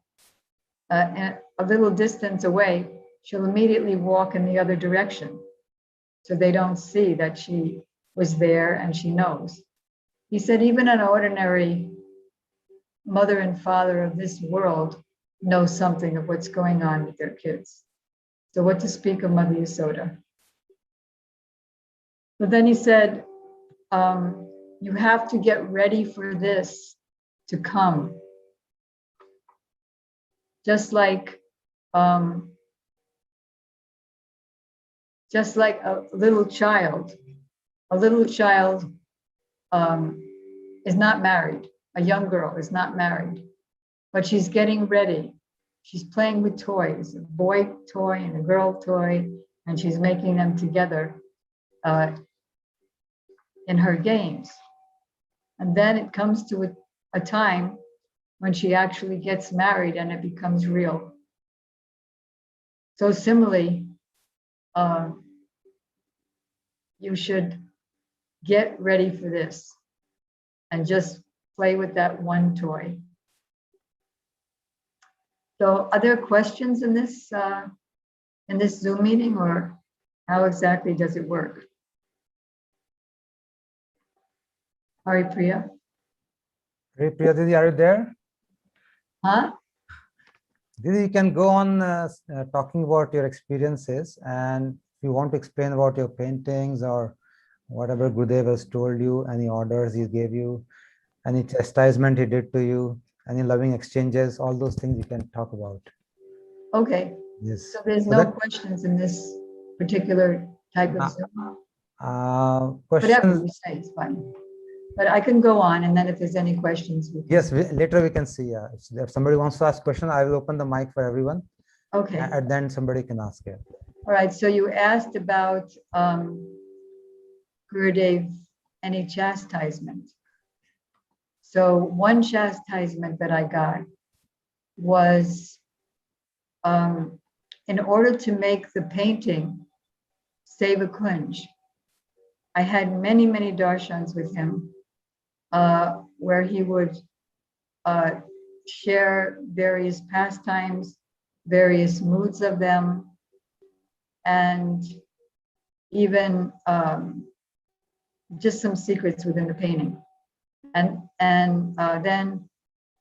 a little distance away, she'll immediately walk in the other direction. So they don't see that she was there and she knows. He said, even an ordinary mother and father of this world know something of what's going on with their kids. So what to speak of Mother Yasoda? But then he said, you have to get ready for this to come. Just like a little child is not married. A young girl is not married, but she's getting ready. She's playing with toys, a boy toy and a girl toy, and she's making them together in her games. And then it comes to a time when she actually gets married and it becomes real. So similarly, you should get ready for this and just play with that one toy. So are there questions in this Zoom meeting, or how exactly does it work? Hari Priya? Hey, Priya Didi, are you there? Huh? Didi, you can go on talking about your experiences, and if you want to explain about your paintings or whatever Gurudev has told you, any orders he gave you, any chastisement he did to you, any loving exchanges, all those things you can talk about. Okay. Yes. So there's So no that, questions in this particular type of Zoom? Whatever questions. you say is fine. But I can go on, and then if there's any questions, we can. Yes, later we can see. If somebody wants to ask question, I will open the mic for everyone. Okay. And then somebody can ask it. All right. So you asked about Gurudev, any chastisement. So one chastisement that I got was in order to make the painting Seva Kunj, I had many, many darshans with him where he would share various pastimes, various moods of them, and even just some secrets within the painting. And then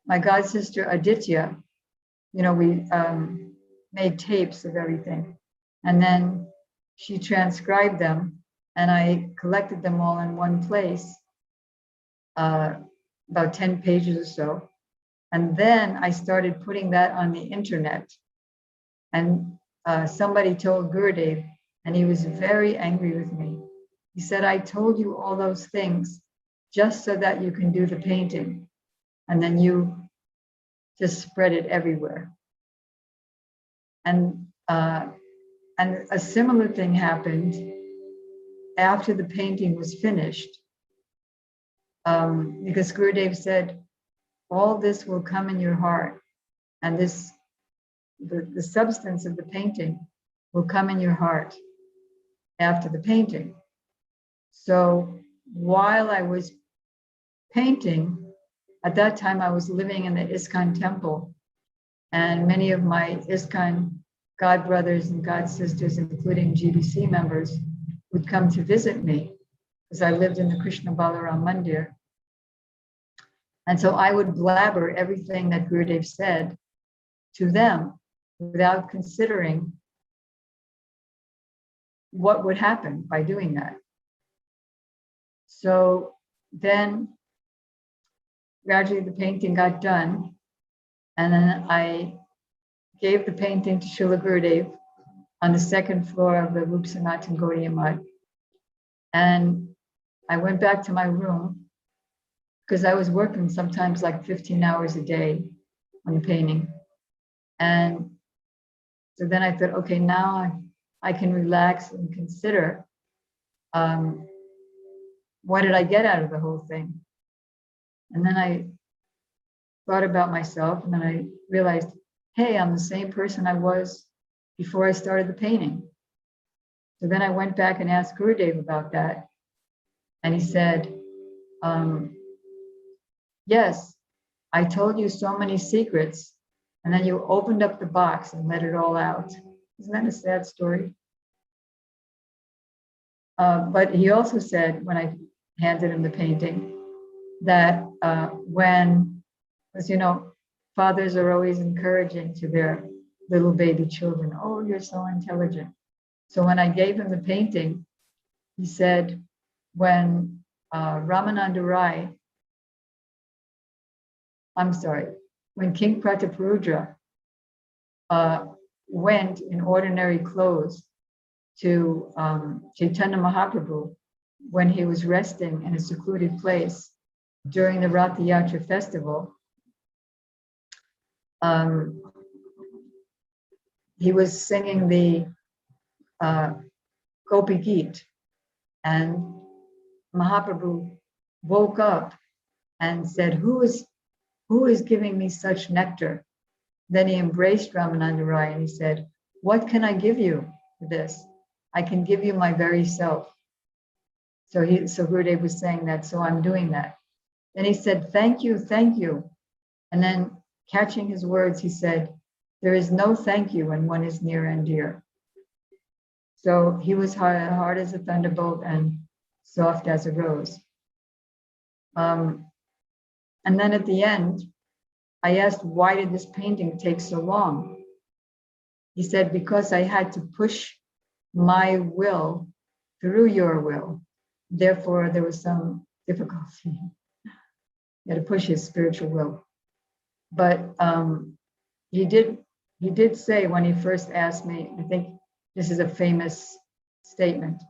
my god sister Aditya, we made tapes of everything, and then she transcribed them, and I collected them all in one place, about 10 pages or so. And then I started putting that on the internet. And somebody told Gurudev, and he was very angry with me. He said, I told you all those things just so that you can do the painting. And then you just spread it everywhere. And a similar thing happened after the painting was finished. Because Gurudev said, all this will come in your heart, and the substance of the painting will come in your heart after the painting. So while I was painting, at that time I was living in the ISKCON temple, and many of my ISKCON god brothers and god sisters, including GBC members, would come to visit me because I lived in the Krishna Balaram Mandir. And so I would blabber everything that Gurudev said to them without considering what would happen by doing that. So then gradually the painting got done, and then I gave the painting to Srila Gurudev on the second floor of the Rup Sanatan Gaudiya Math. And I went back to my room because I was working sometimes like 15 hours a day on the painting. And so then I thought, okay, now I can relax and consider what did I get out of the whole thing? And then I thought about myself, and then I realized, hey, I'm the same person I was before I started the painting. So then I went back and asked Gurudev about that. And he said, yes, I told you so many secrets, and then you opened up the box and let it all out. Isn't that a sad story? But he also said, when I handed him the painting, that because fathers are always encouraging to their little baby children, oh, you're so intelligent. So when I gave him the painting, he said, when Ramananda Rai, when King Prataparudra went in ordinary clothes to Chaitanya Mahaprabhu when he was resting in a secluded place during the Ratha Yatra festival, he was singing the Gopi Geet, and Mahaprabhu woke up and said, who is giving me such nectar? Then he embraced Ramananda Rai and he said, what can I give you for this? I can give you my very self. So Gurudev was saying that, so I'm doing that. And he said, thank you, thank you. And then catching his words, he said, there is no thank you when one is near and dear. So he was hard as a thunderbolt and soft as a rose. And then at the end, I asked, why did this painting take so long? He said, because I had to push my will through your will. Therefore, there was some difficulty. He had to push his spiritual will. But he did say when he first asked me, I think this is a famous statement.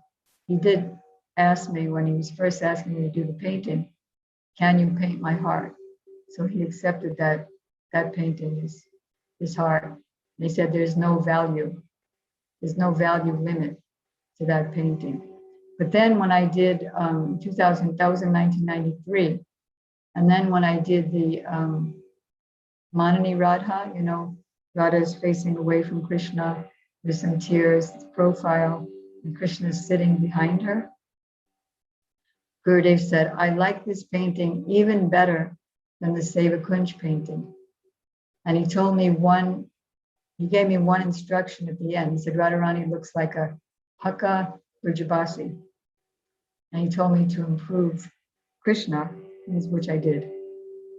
He did ask me when he was first asking me to do the painting, can you paint my heart? So he accepted that painting is his heart. And he said there's no value limit to that painting. But then when I did 2000, that was in 1993. And then when I did the Manani Radha, Radha is facing away from Krishna, there's some tears, profile, and Krishna is sitting behind her. Gurudev said, I like this painting even better than the Seva Kunj painting. And he told me he gave me one instruction at the end. He said, Radharani looks like a Hakka Brajabasi. And he told me to improve Krishna, which I did.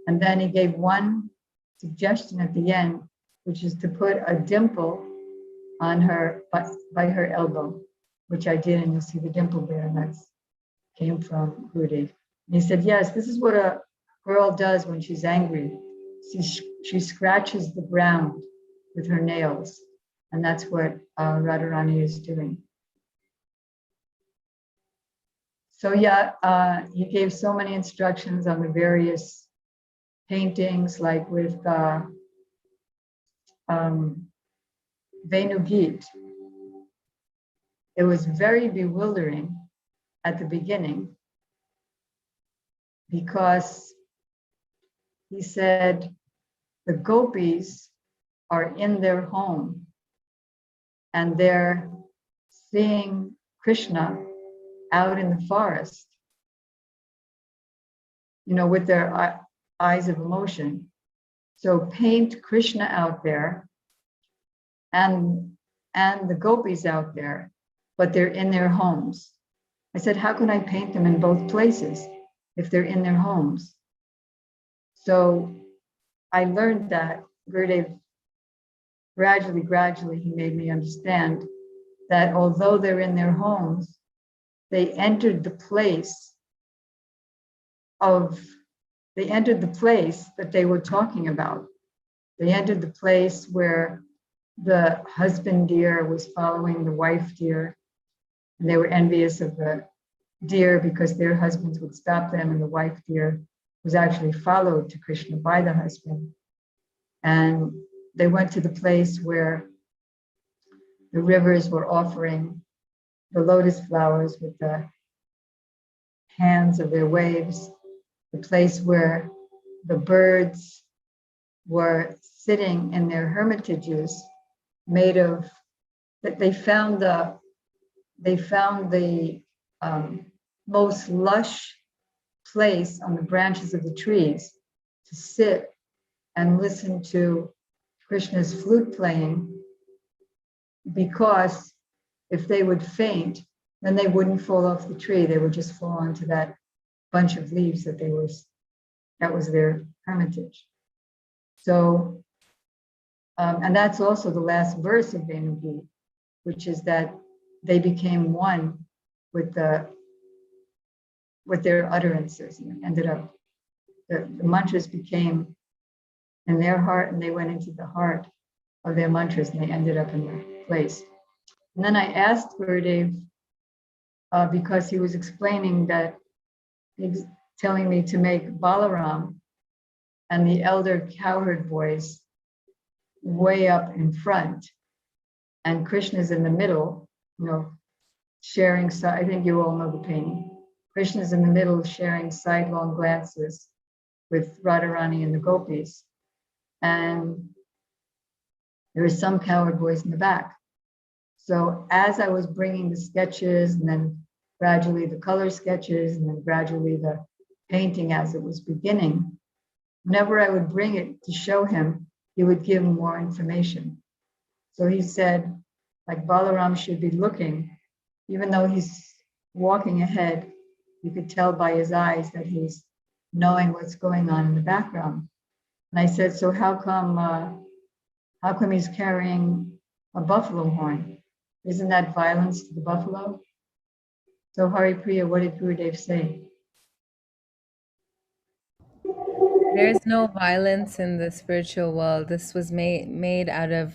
And then he gave one suggestion at the end, which is to put a dimple on her, by her elbow, which I did, and you'll see the dimple there, and that came from Gurudev. And he said, yes, this is what a girl does when she's angry. She scratches the ground with her nails, and that's what Radharani is doing. So yeah, he gave so many instructions on the various paintings, like with Venu Geet. It was very bewildering at the beginning because he said the gopis are in their home and they're seeing Krishna out in the forest, with their eyes of emotion. So paint Krishna out there and the gopis out there, but they're in their homes. I said, how can I paint them in both places if they're in their homes? So I learned that Gurudev gradually, he made me understand that although they're in their homes, they entered the place that they were talking about. They entered the place where the husband deer was following the wife deer, and they were envious of the deer because their husbands would stop them, and the wife deer was actually followed to Krishna by the husband. And they went to the place where the rivers were offering the lotus flowers with the hands of their waves, the place where the birds were sitting in their hermitages made of, that they found the most lush place on the branches of the trees to sit and listen to Krishna's flute playing because if they would faint, then they wouldn't fall off the tree. They would just fall onto that bunch of leaves that was their hermitage. So, and that's also the last verse of Venugi, which is that they became one with their utterances, and ended up the mantras became in their heart, and they went into the heart of their mantras, and they ended up in their place. And then I asked Gurudev, because he was explaining that, he's telling me to make Balaram and the elder cowherd boys way up in front, and Krishna's in the middle, sharing, I think you all know the painting. Krishna's in the middle, sharing sidelong glances with Radharani and the gopis. And there were some cowherd boys in the back. So as I was bringing the sketches, and then gradually the color sketches, and then gradually the painting as it was beginning, whenever I would bring it to show him, he would give more information. So he said, like, Balaram should be looking, even though he's walking ahead, you could tell by his eyes that he's knowing what's going on in the background. And I said, so how come he's carrying a buffalo horn? Isn't that violence to the buffalo? So Hari Priya, what did Gurudev say? There's no violence in the spiritual world. This was made out of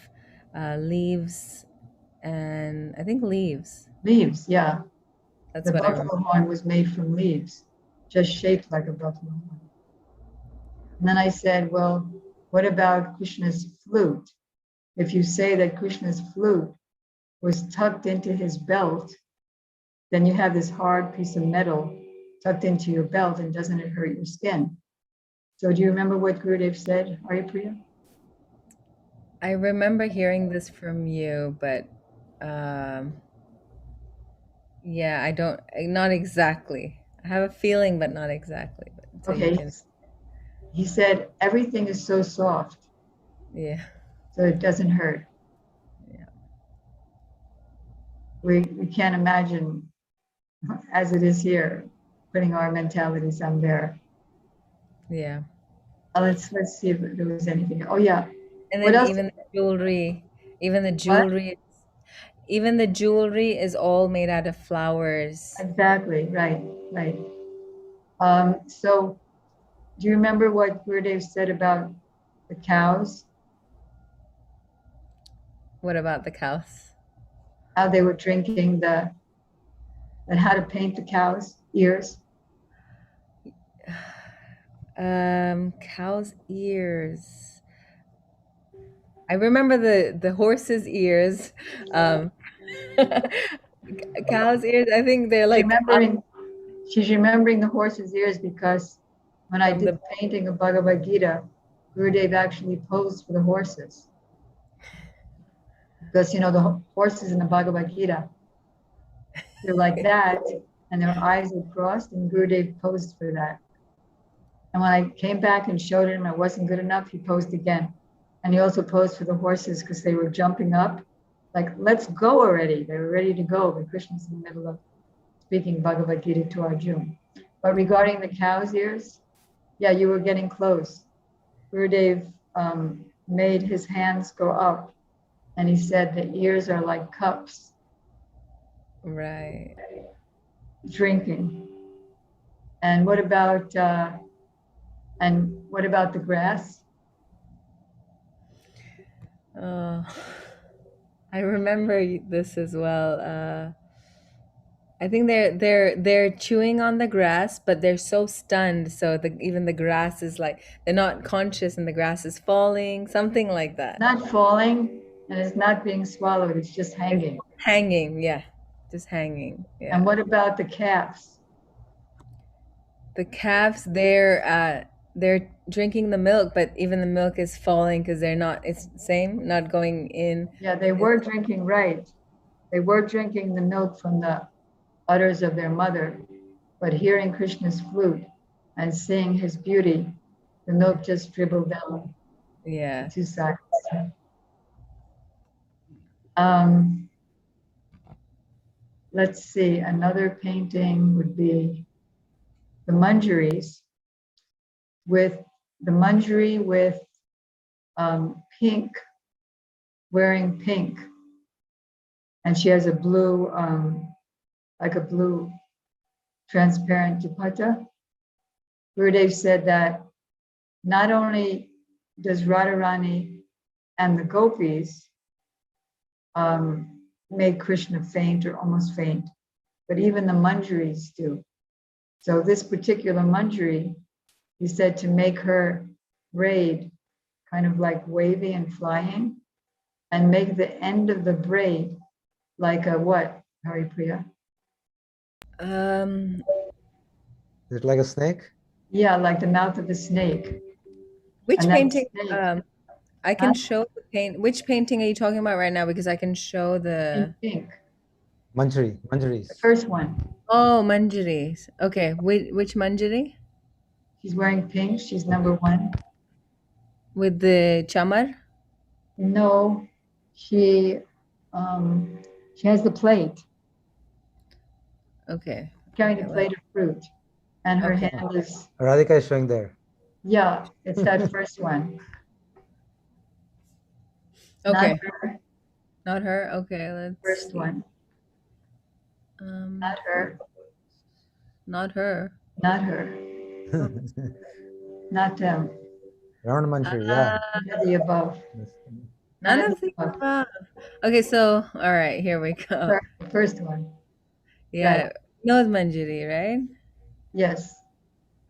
leaves, and I think leaves. Leaves, yeah. That's The what I remember. buffalo horn was made from leaves, just shaped like a buffalo horn. And then I said, well, what about Krishna's flute? If you say that Krishna's flute was tucked into his belt, then you have this hard piece of metal tucked into your belt, and doesn't it hurt your skin? So do you remember what Gurudev said, Haripriya? I remember hearing this from you, but yeah, I don't, not exactly. I have a feeling, but not exactly. But so you Okay, can, he said, everything is so soft, yeah. so it doesn't hurt. Yeah. We can't imagine, as it is here, putting our mentalities on there. Yeah. Let's see if there was anything. Oh yeah. And What then else? even the jewelry, What? even the jewelry is all made out of flowers. Exactly. Right. Right. So, do you remember what Gurudev said about the cows? What about the cows? How they were drinking and how to paint the cows' ears? Cow's ears. I remember the horse's ears. Cow's ears, I think they're like up She's remembering the horse's ears because when I from did the the painting of Bhagavad Gita, Gurudev actually posed for the horses. Because, the horses in the Bhagavad Gita, they're like that, and their eyes are crossed, and Gurudev posed for that. And when I came back and showed him it wasn't good enough, he posed again. And he also posed for the horses because they were jumping up, like, let's go already. They were ready to go, but Krishna's in the middle of speaking Bhagavad Gita to Arjuna. But regarding the cow's ears, yeah, you were getting close. Gurudev made his hands go up, and he said the ears are like cups. right. Drinking. And what about the grass? I remember this as well. I think they're chewing on the grass, but they're so stunned, so even the grass is like they're not conscious, and the grass is falling, something like that. Not falling, and it's not being swallowed. It's just hanging. Hanging, yeah, just hanging. Yeah. And what about the calves? The calves, they're drinking the milk, but even the milk is falling because they're not. It's the same, not going in. Yeah, they were drinking right. They were drinking the milk from the udders of their mother, but hearing Krishna's flute and seeing his beauty, the milk just dribbled down Yeah. two sides. Let's see, another painting would be the Manjaris with the Manjari with pink, wearing pink. And she has a blue, like a blue transparent dupatta. Gurudev said that not only does Radharani and the gopis make Krishna faint or almost faint, but even the Manjaris do. So this particular Manjari, he said to make her braid kind of like wavy and flying, and make the end of the braid like a what, Haripriya? Um, Is it like a snake? Yeah, like the mouth of a snake. which And that painting? snake- I can Huh? show the paint. Which painting are you talking about right now? Because I can show the. In pink, Manjaris. the first one. Oh, Manjaris. Okay, which Manjari? She's wearing pink. She's number one. With the chamar? No, she has the plate, Okay. carrying Okay, the plate of fruit, and her Okay. hand is, Radhika is showing there. yeah, it's that first one. Okay. Not her, Not her. Okay, let's first see. one. Not her, Not her. not her, not them. Round Manjari, yeah. None of the above. None None of the above. Okay, so all right, here we go. Her, the first one. Yeah, no Manjari, right? Yes.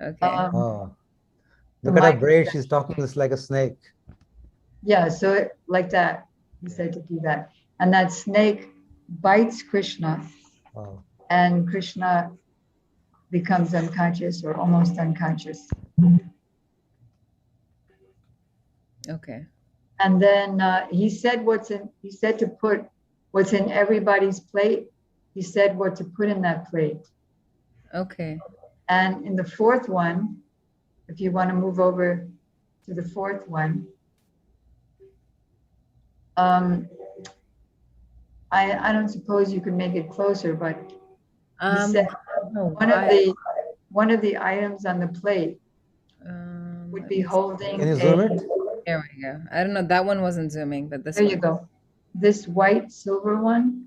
Okay. Oh, the look at her mic- braid. She's talking just like a snake. Yeah, so like that, he said to do that. And that snake bites Krishna, Wow. and Krishna becomes unconscious or almost unconscious. Okay. And then he said to put what's in everybody's plate. He said what to put in that plate. Okay. And in the fourth one, if you want to move over to the fourth one, I don't suppose you can make it closer, but he said one of the items on the plate would be holding Can you zoom it? There we go. I don't know. That one wasn't zooming, but this There one. you go. This white silver one,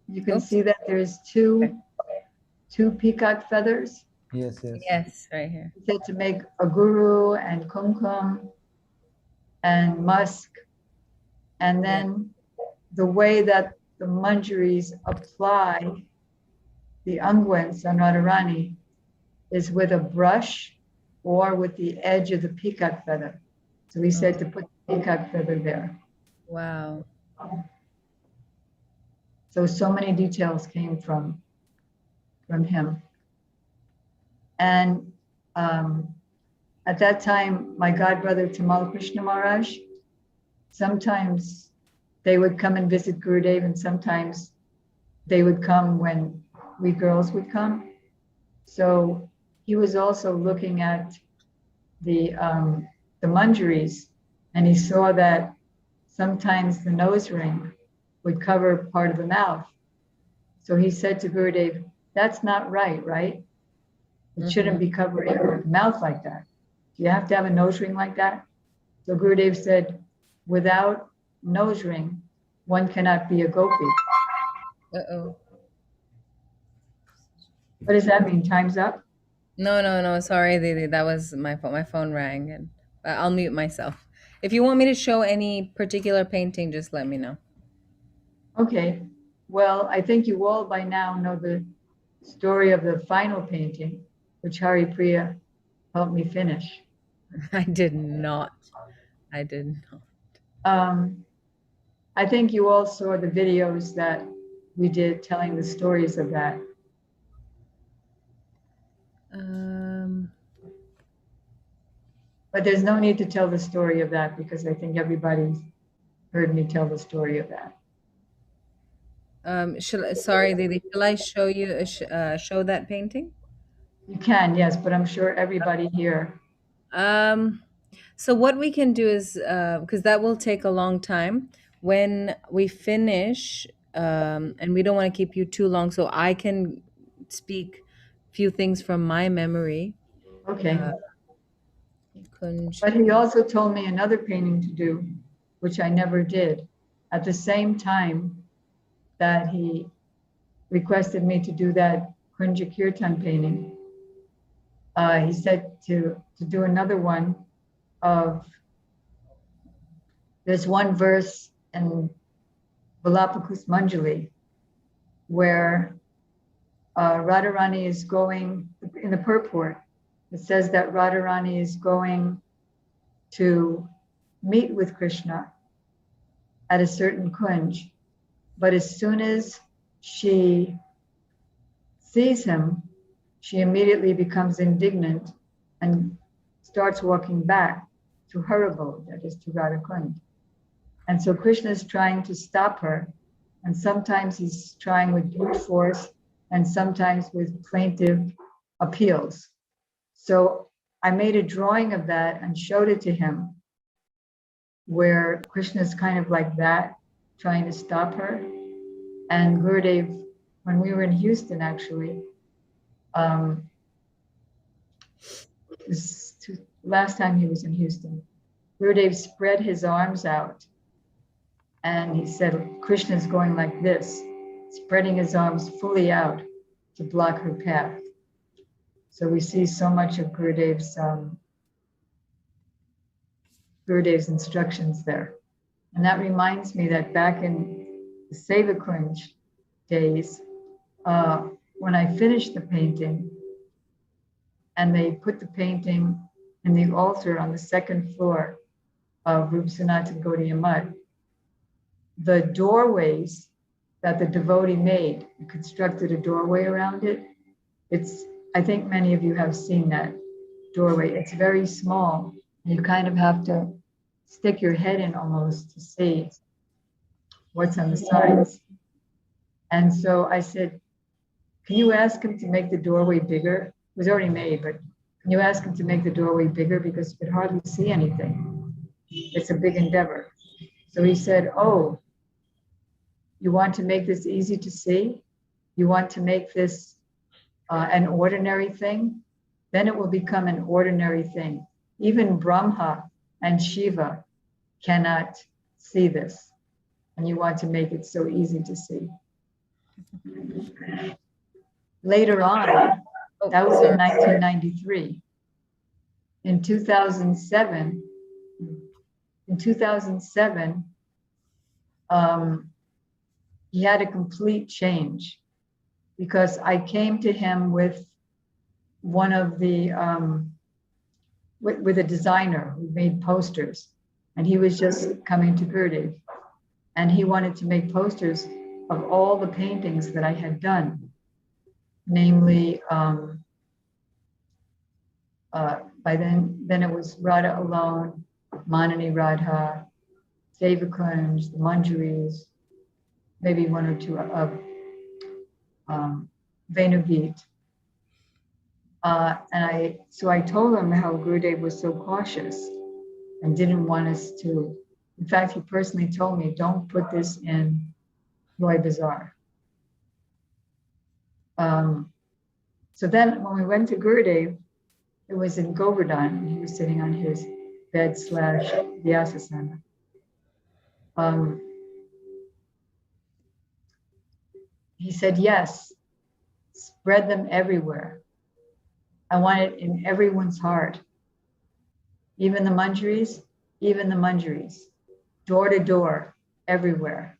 you can Oops. see that there's two peacock feathers. Yes, yes. Yes, right here. He said to make a guru and kumkum and musk. And then the way that the Manjaris apply the unguents on Radharani is with a brush or with the edge of the peacock feather. So he said to put the peacock feather there. Wow. So many details came from him. And at that time, my godbrother Tamal Krishna Maharaj, sometimes they would come and visit Gurudev, and sometimes they would come when we girls would come. So he was also looking at the Manjaris, and he saw that sometimes the nose ring would cover part of the mouth. So he said to Gurudev, that's not right, right? It shouldn't be covering your mouth like that. You have to have a nose ring like that. So Gurudev said, without nose ring, one cannot be a gopi. Uh-oh. What does that mean? Time's up? No. Sorry, Didi. That was my phone. My phone rang, and I'll mute myself. If you want me to show any particular painting, just let me know. Okay. Well, I think you all by now know the story of the final painting, which Hari Priya helped me finish. I did not. I did not. I think you all saw the videos that we did telling the stories of that. But there's no need to tell the story of that because I think everybody's heard me tell the story of that. Sorry, Didi. Shall I show you show that painting? You can, yes, but I'm sure everybody here. So what we can do is because that will take a long time. when we finish, and we don't want to keep you too long, so I can speak few things from my memory. Okay. Kunj. But he also told me another painting to do, which I never did. At the same time that he requested me to do that Kunja Kirtan painting, he said to do another one of, there's one verse in Valapakus Manjali where Radharani is going, in the purport, it says that Radharani is going to meet with Krishna at a certain kunj, but as soon as she sees him, she immediately becomes indignant and starts walking back to her abode, that is to Radha Kund. And so Krishna is trying to stop her, and sometimes he's trying with brute force and sometimes with plaintive appeals. So I made a drawing of that and showed it to him, where Krishna is kind of like that, trying to stop her. And Gurudev, when we were in Houston, actually, last time he was in Houston, Gurudev spread his arms out and he said, Krishna's going like this, spreading his arms fully out to block her path. So we see so much of Gurudev's instructions there. And that reminds me that back in the Seva Kunj days, when I finished the painting and they put the painting in the altar on the second floor of Rup Sanatan Gaudiya Mutt, the doorways that the devotee made, constructed a doorway around it. I think many of you have seen that doorway. It's very small. You kind of have to stick your head in almost to see what's on the sides. And so I said, can you ask him to make the doorway bigger? It was already made, but can you ask him to make the doorway bigger because you could hardly see anything? It's a big endeavor. So he said, oh, you want to make this easy to see? You want to make this an ordinary thing? Then it will become an ordinary thing. Even Brahma and Shiva cannot see this. And you want to make it so easy to see. Later on, that was in 1993. In 2007, he had a complete change because I came to him with one of the, with a designer who made posters, and he was just coming to Gurudev, and he wanted to make posters of all the paintings that I had done, namely, by then it was Radha alone, Manani Radha, Sevakunj, the Manjaris, maybe one or two of Venugit. So I told him how Gurudev was so cautious and didn't want us to. In fact, he personally told me, don't put this in Roy Bazaar. So then when we went to Gurudev, it was in Govardhan. He was sitting on his bed / Vyasasana. He said, yes, spread them everywhere. I want it in everyone's heart. Even the Manjaris, door to door, everywhere.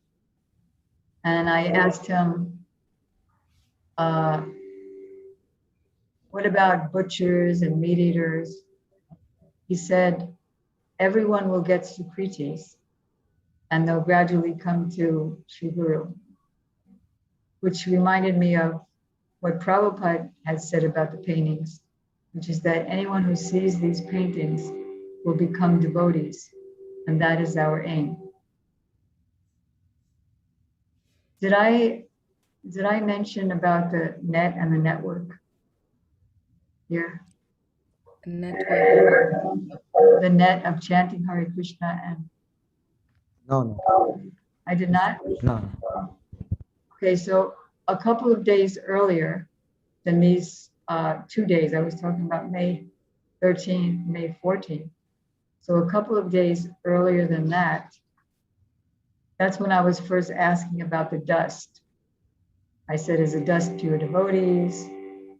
And I asked him, what about butchers and meat eaters? He said, everyone will get Sukritis and they'll gradually come to Sri Guru, which reminded me of what Prabhupada had said about the paintings, which is that anyone who sees these paintings will become devotees, and that is our aim. Did I mention about the net and the network here? Network. The net of chanting Hare Krishna and No, no, I did not? no. Okay, so a couple of days earlier than these 2 days, I was talking about May 13th, May 14th. So a couple of days earlier than that, that's when I was first asking about the dust. I said, is the dust pure devotees?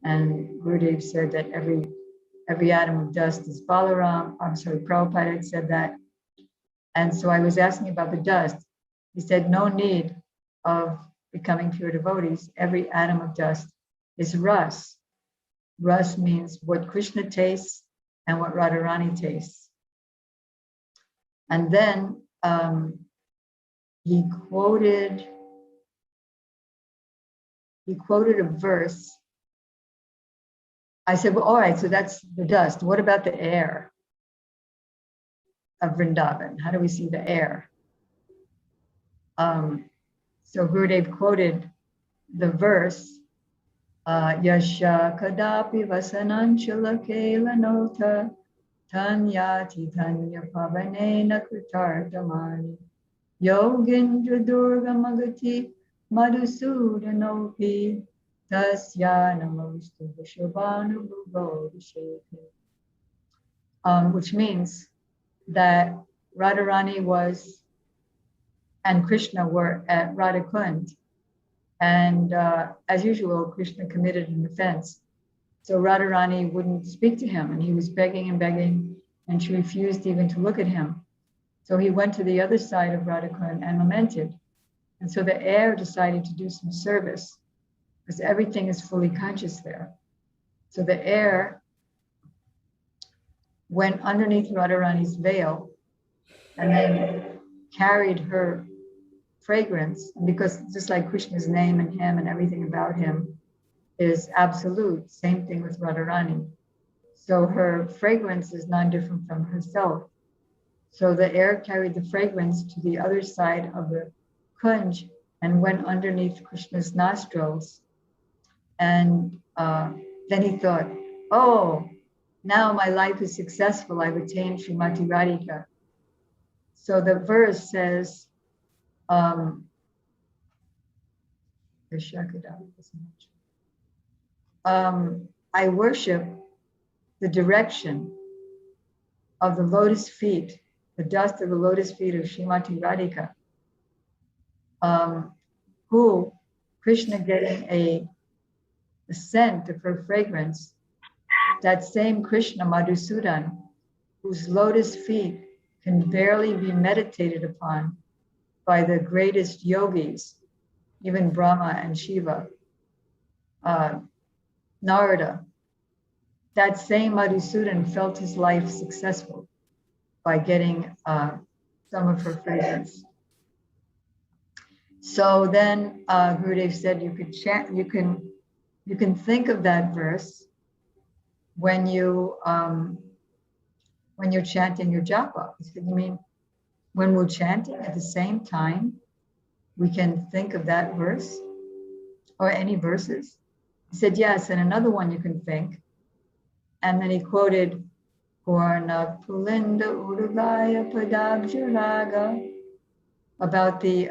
And Gurudev said that every atom of dust is Balaram. I'm sorry, Prabhupada had said that. And so I was asking about the dust. He said, no need of becoming pure devotees. Every atom of dust is ras. Ras means what Krishna tastes and what Radharani tastes. And then he quoted a verse. I said, well, all right, so that's the dust. What about the air of Vrindavan? How do we see the air? So Gurudev quoted the verse, Yasha kadapi vasananchula kelanota tanyati tanya pavanena kritartamani yogindra durga magati madhusudanopi tasya namostu vishabhanu bhugodhishekhi. Which means that Radharani was and Krishna were at Radhakund. And as usual, Krishna committed an offense. So Radharani wouldn't speak to him, and he was begging and begging, and she refused even to look at him. So he went to the other side of Radhakund and lamented. And so the air decided to do some service, because everything is fully conscious there. So the air went underneath Radharani's veil and then carried her fragrance, because just like Krishna's name and him and everything about him is absolute, same thing with Radharani. So her fragrance is non-different from herself. So the air carried the fragrance to the other side of the kunj and went underneath Krishna's nostrils. And then he thought, oh, now my life is successful. I've attained Srimati Radhika. So the verse says, I worship the direction of the lotus feet, the dust of the lotus feet of Srimati Radhika, who Krishna getting a scent of her fragrance, that same Krishna Madhusudan, whose lotus feet can barely be meditated upon by the greatest yogis, even Brahma and Shiva, Narada, that same Madhusudan felt his life successful by getting some of her fragrance. So then Gurudev said you could chant, you can think of that verse when you're chanting your japa. He said, you mean when we're chanting at the same time, we can think of that verse or any verses? He said, yes, and another one you can think. And then he quoted, Purna Pulinda Urugaya Padabjaraga, about the,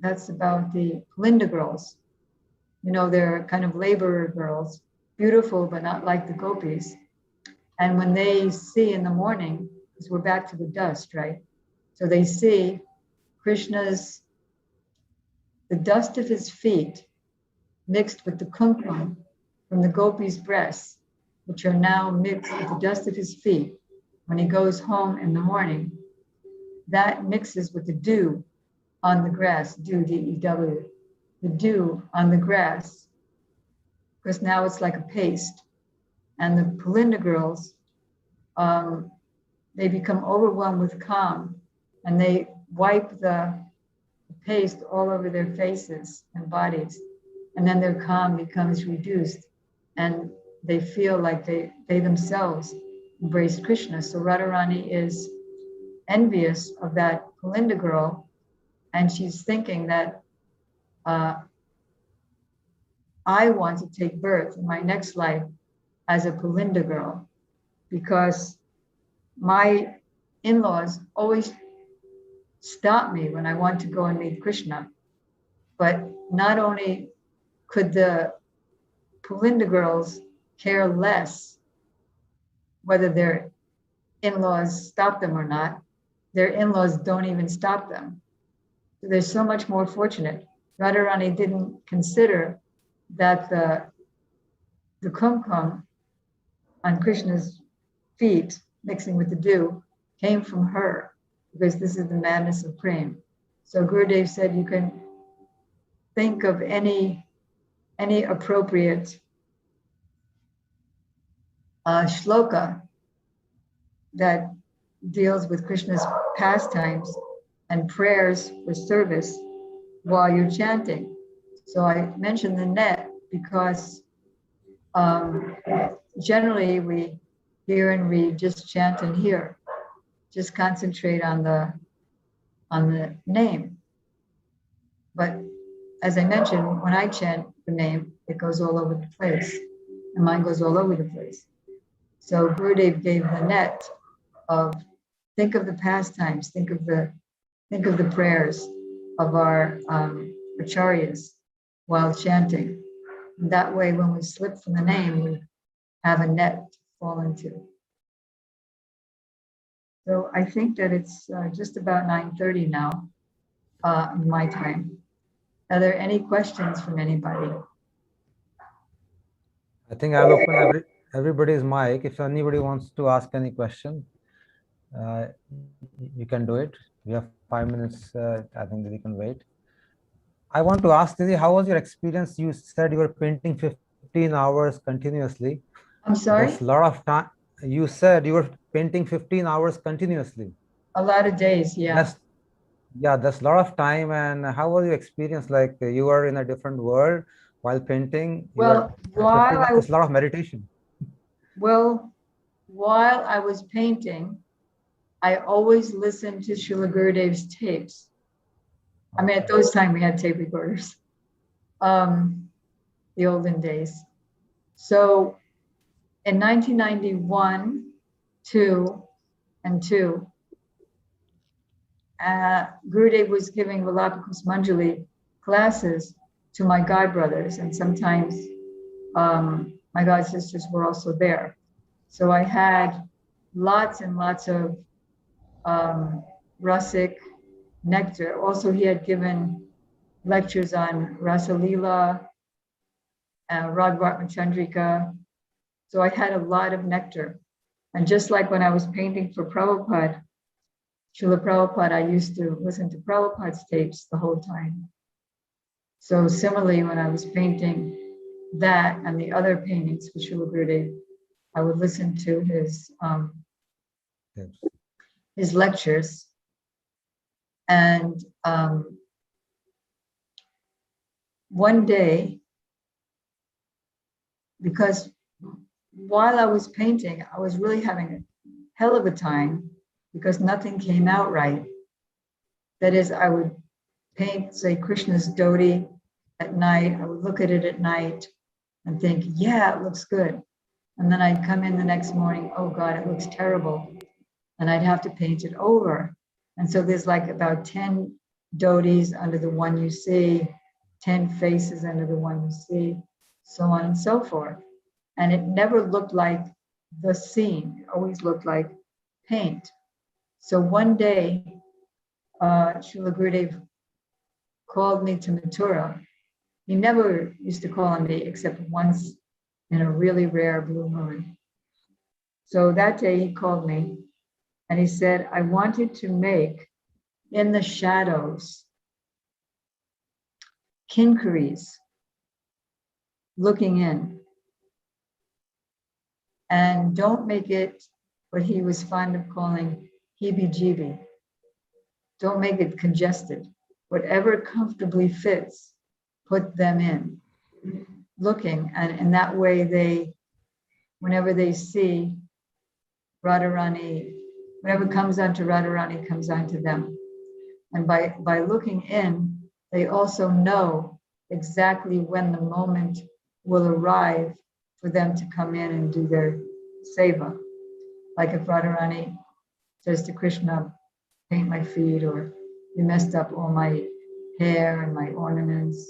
that's about the Pulinda girls. You know, they're kind of laborer girls, beautiful, but not like the gopis. And when they see in the morning, because we're back to the dust, right? So they see Krishna's, the dust of his feet mixed with the kumkum from the gopis' breasts, which are now mixed with the dust of his feet. When he goes home in the morning, that mixes with the dew on the grass, dew, D-E-W, the dew on the grass, because now it's like a paste. And the Pulinda girls, they become overwhelmed with calm, and they wipe the paste all over their faces and bodies, and then their calm becomes reduced, and they feel like they themselves embraced Krishna. So Radharani is envious of that Pulinda girl, and she's thinking that I want to take birth in my next life as a Pulinda girl, because my in-laws always stop me when I want to go and meet Krishna. But not only could the Pulinda girls care less whether their in-laws stop them or not, their in-laws don't even stop them. So they're so much more fortunate. Radharani didn't consider that the kumkum on Krishna's feet, mixing with the dew, came from her, because this is the madness of prema. So Gurudev said you can think of any appropriate shloka that deals with Krishna's pastimes and prayers for service while you're chanting. So I mentioned the net because generally we hear and read, just chant and hear, just concentrate on the name. But as I mentioned, when I chant the name, it goes all over the place, and mine goes all over the place. So Gurudev gave the net of think of the pastimes, think of the prayers of our acharyas while chanting. And that way, when we slip from the name, we have a net to fall into. So I think that it's just about 9:30 now, my time. Are there any questions from anybody? I think I'll open everybody's mic. If anybody wants to ask any question, you can do it. We have 5 minutes. I think that we can wait. I want to ask Didi, how was your experience? You said you were painting 15 hours continuously. I'm sorry? That's a lot of time. You said you were painting 15 hours continuously. A lot of days, yeah. That's a lot of time. And how was your experience? Like you were in a different world while painting? Well, it's a lot of meditation. Well, while I was painting, I always listened to Srila Gurudev's tapes. I mean, at those times we had tape recorders, the olden days. So in 1991, 2, Gurudev was giving Vilapakus Manjali classes to my godbrothers, and sometimes my god sisters were also there. So I had lots and lots of Rasic nectar. Also, he had given lectures on Rasa Leela, Ragvartma Chandrika. So I had a lot of nectar. And just like when I was painting for Prabhupada, Srila Prabhupada, I used to listen to Prabhupada's tapes the whole time. So similarly, when I was painting that and the other paintings for Srila Gurudev, I would listen to his lectures. And one day, because while I was painting, I was really having a hell of a time because nothing came out right. That is, I would paint, say, Krishna's dhoti at night. I would look at it at night and think, yeah, it looks good. And then I'd come in the next morning, oh God, it looks terrible. And I'd have to paint it over. And so there's like about 10 dhotis under the one you see, 10 faces under the one you see, so on and so forth. And it never looked like the scene. It always looked like paint. So one day, Srila Gurudev called me to Mathura. He never used to call on me except once in a really rare blue moon. So that day he called me and he said, I wanted to make in the shadows kinkaris looking in. And don't make it what he was fond of calling heebie-jeebie. Don't make it congested. Whatever comfortably fits, put them in. Looking, and in that way whenever they see Radharani, whatever comes onto Radharani comes onto them. And by looking in, they also know exactly when the moment will arrive for them to come in and do their seva. Like if Radharani says to Krishna, paint my feet or you messed up all my hair and my ornaments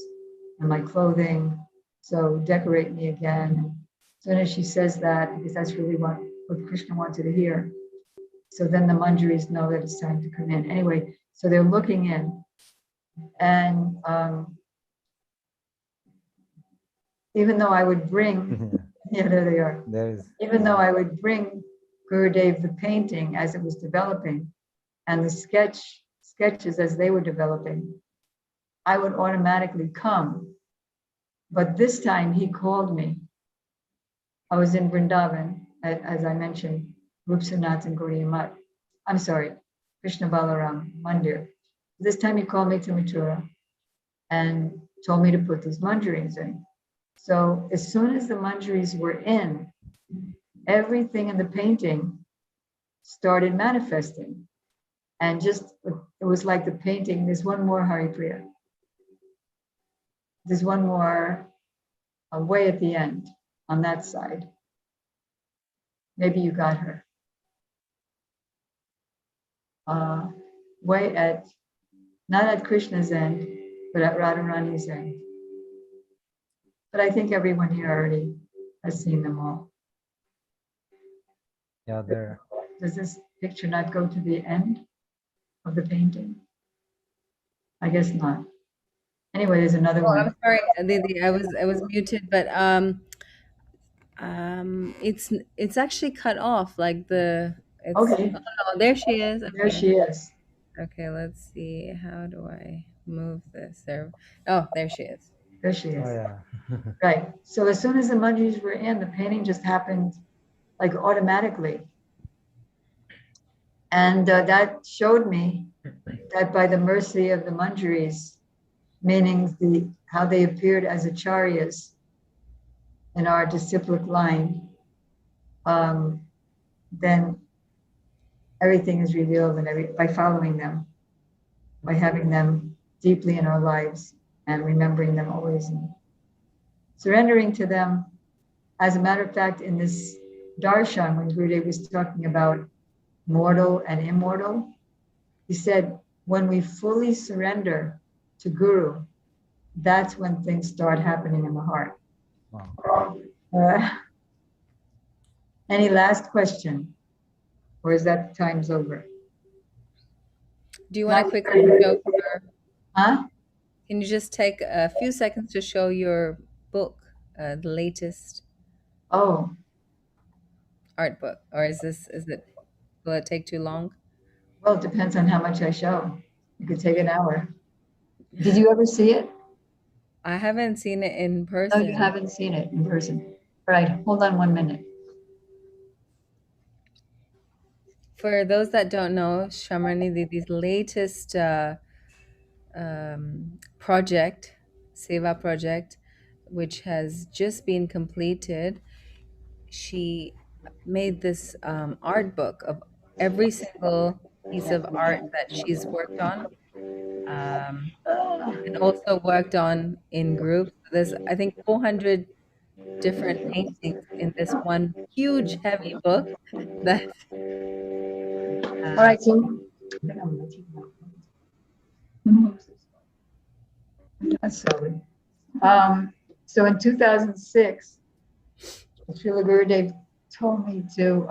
and my clothing. So decorate me again. As soon as she says that, because that's really what Krishna wanted to hear. So then the Manjaris know that it's time to come in. Anyway, so they're looking in. And even though I would bring, yeah, there they are. There is. Even though I would bring Gurudev the painting as it was developing and the sketches as they were developing, I would automatically come. But this time he called me. I was in Vrindavan, as I mentioned, Rupsanath and Gaudiya Math. I'm sorry, Krishna Balaram Mandir. This time he called me to Mathura and told me to put these manjaris in. So as soon as the manjaris were in, everything in the painting started manifesting. And just, it was like the painting, there's one more Haripriya. There's one more way at the end on that side. Maybe you got her. Way at, not at Krishna's end, but at Radharani's end. But I think everyone here already has seen them all. Yeah, there. Does this picture not go to the end of the painting? I guess not. Anyway, there's another Oh, one. I'm sorry, Didi. I was muted, but it's actually cut off. Like it's Okay, oh no, there she is. there Okay. she is. Okay, let's see. How do I move this? Oh, there she is. There she Oh is. yeah. Right. So as soon as the manjaris were in, the painting just happened like automatically. And that showed me that by the mercy of the manjaris, meaning how they appeared as acharyas in our disciplic line, then everything is revealed and by following them, by having them deeply in our lives and remembering them always and surrendering to them. As a matter of fact, in this darshan, when Gurudev was talking about mortal and immortal, he said, when we fully surrender to Guru, that's when things start happening in the heart. Wow. Any last question? Or is that time's over? Do you want to quickly show your? Huh? Can you just take a few seconds to show your book, the latest Oh, art book, or will it take too long? well, it depends on how much I show. It could take an hour. Did you ever see it? I haven't seen it in No, person. you haven't seen it in person. All right, hold on 1 minute. For those that don't know, Shyamarani Didi's latest project, Seva project, which has just been completed, she made this art book of every single piece of art that she's worked on, and also worked on in groups. There's, I think, 400 different paintings in this one huge, heavy book. That All right, so that's silly. So in 2006, Srila Gurudev told me to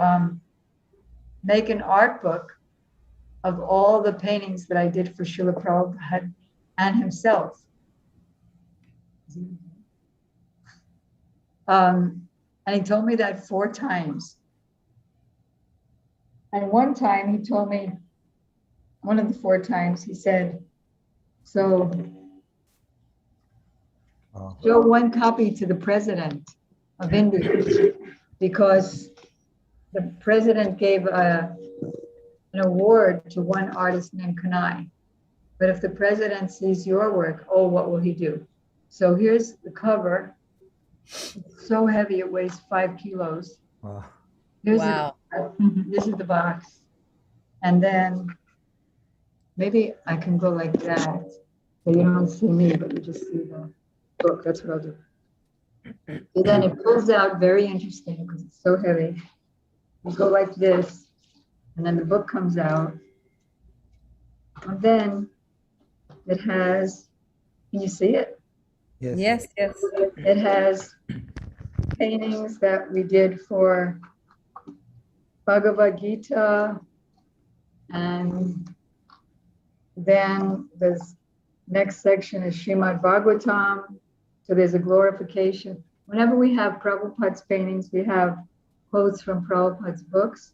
make an art book of all the paintings that I did for Srila Prabhupada and himself. And he told me that 4 times. And one time he told me, one of the 4 times, he said, so show 1 copy to the president of India, because the president gave an award to one artist named Kanai. But if the president sees your work, oh, what will he do? So here's the cover. It's so heavy, it weighs 5 kilos. Wow. wow. This is the box. And then maybe I can go like that. So you don't see me, but you just see the book. That's what I'll do. So then it pulls out, very interesting because it's so heavy. You go like this, and then the book comes out. And then It has, can you see it? Yes. Yes, yes. It has paintings that we did for Bhagavad Gita, and then this next section is Srimad Bhagavatam. So there's a glorification. Whenever we have Prabhupada's paintings, we have quotes from Prabhupada's books.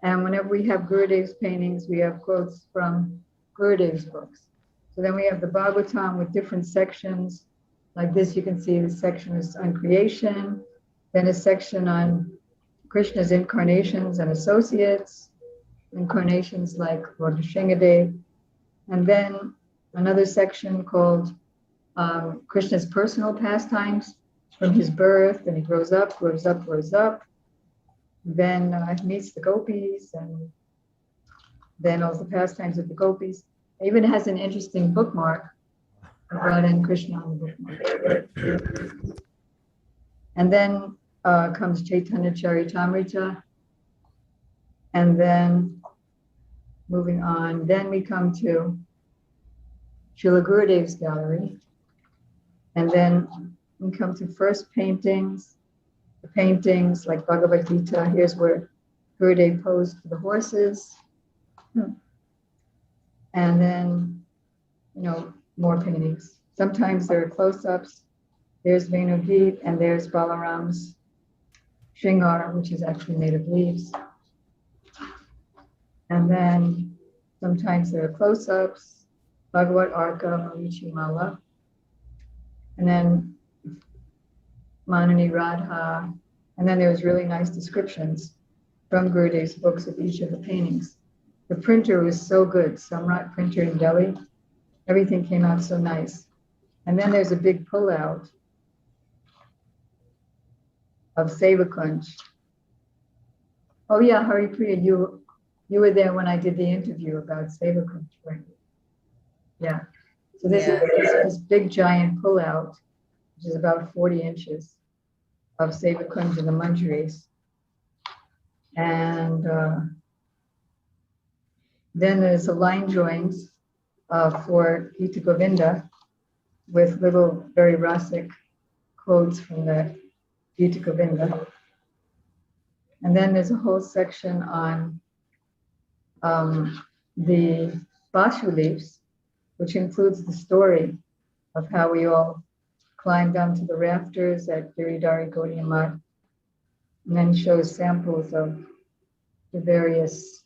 And whenever we have Gurudev's paintings, we have quotes from Gurudev's books. So then we have the Bhagavatam with different sections. Like this, you can see the section is on creation, then a section on Krishna's incarnations and associates, incarnations like Lord Nrsimhadev, and then another section called Krishna's personal pastimes from his birth, and he grows up, grows up, grows up. Then he meets the gopis, and then all the pastimes of the gopis. It even has an interesting bookmark of Radha and Krishna on the bookmark. And then comes Chaitanya Charitamrita. And then moving on, then we come to Srila Gurudev's gallery. And then we come to first paintings, the paintings like Bhagavad Gita. Here's where Gurudev posed for the horses. And then, more paintings. Sometimes there are close-ups. There's Venugit, and there's Balaram's Shringar, which is actually made of leaves. And then sometimes there are close-ups, Bhagavad Arka, Marichi Mala. And then Manani Radha. And then there's really nice descriptions from Gurudev's books of each of the paintings. The printer was so good, Samrat printer in Delhi. Everything came out so nice. And then there's a big pullout of Sevakunj. Oh yeah, Haripriya, you were there when I did the interview about Sevakunj, right? Yeah. So this is this big giant pullout, which is about 40 inches of Sevakunj in the Manjaris. And then there's a line joins for Gita Govinda with little, very rasic quotes from the Gita Govinda. And then there's a whole section on the bas-reliefs, which includes the story of how we all climbed onto the rafters at Giridhari Gaudiya Math, and then shows samples of the various.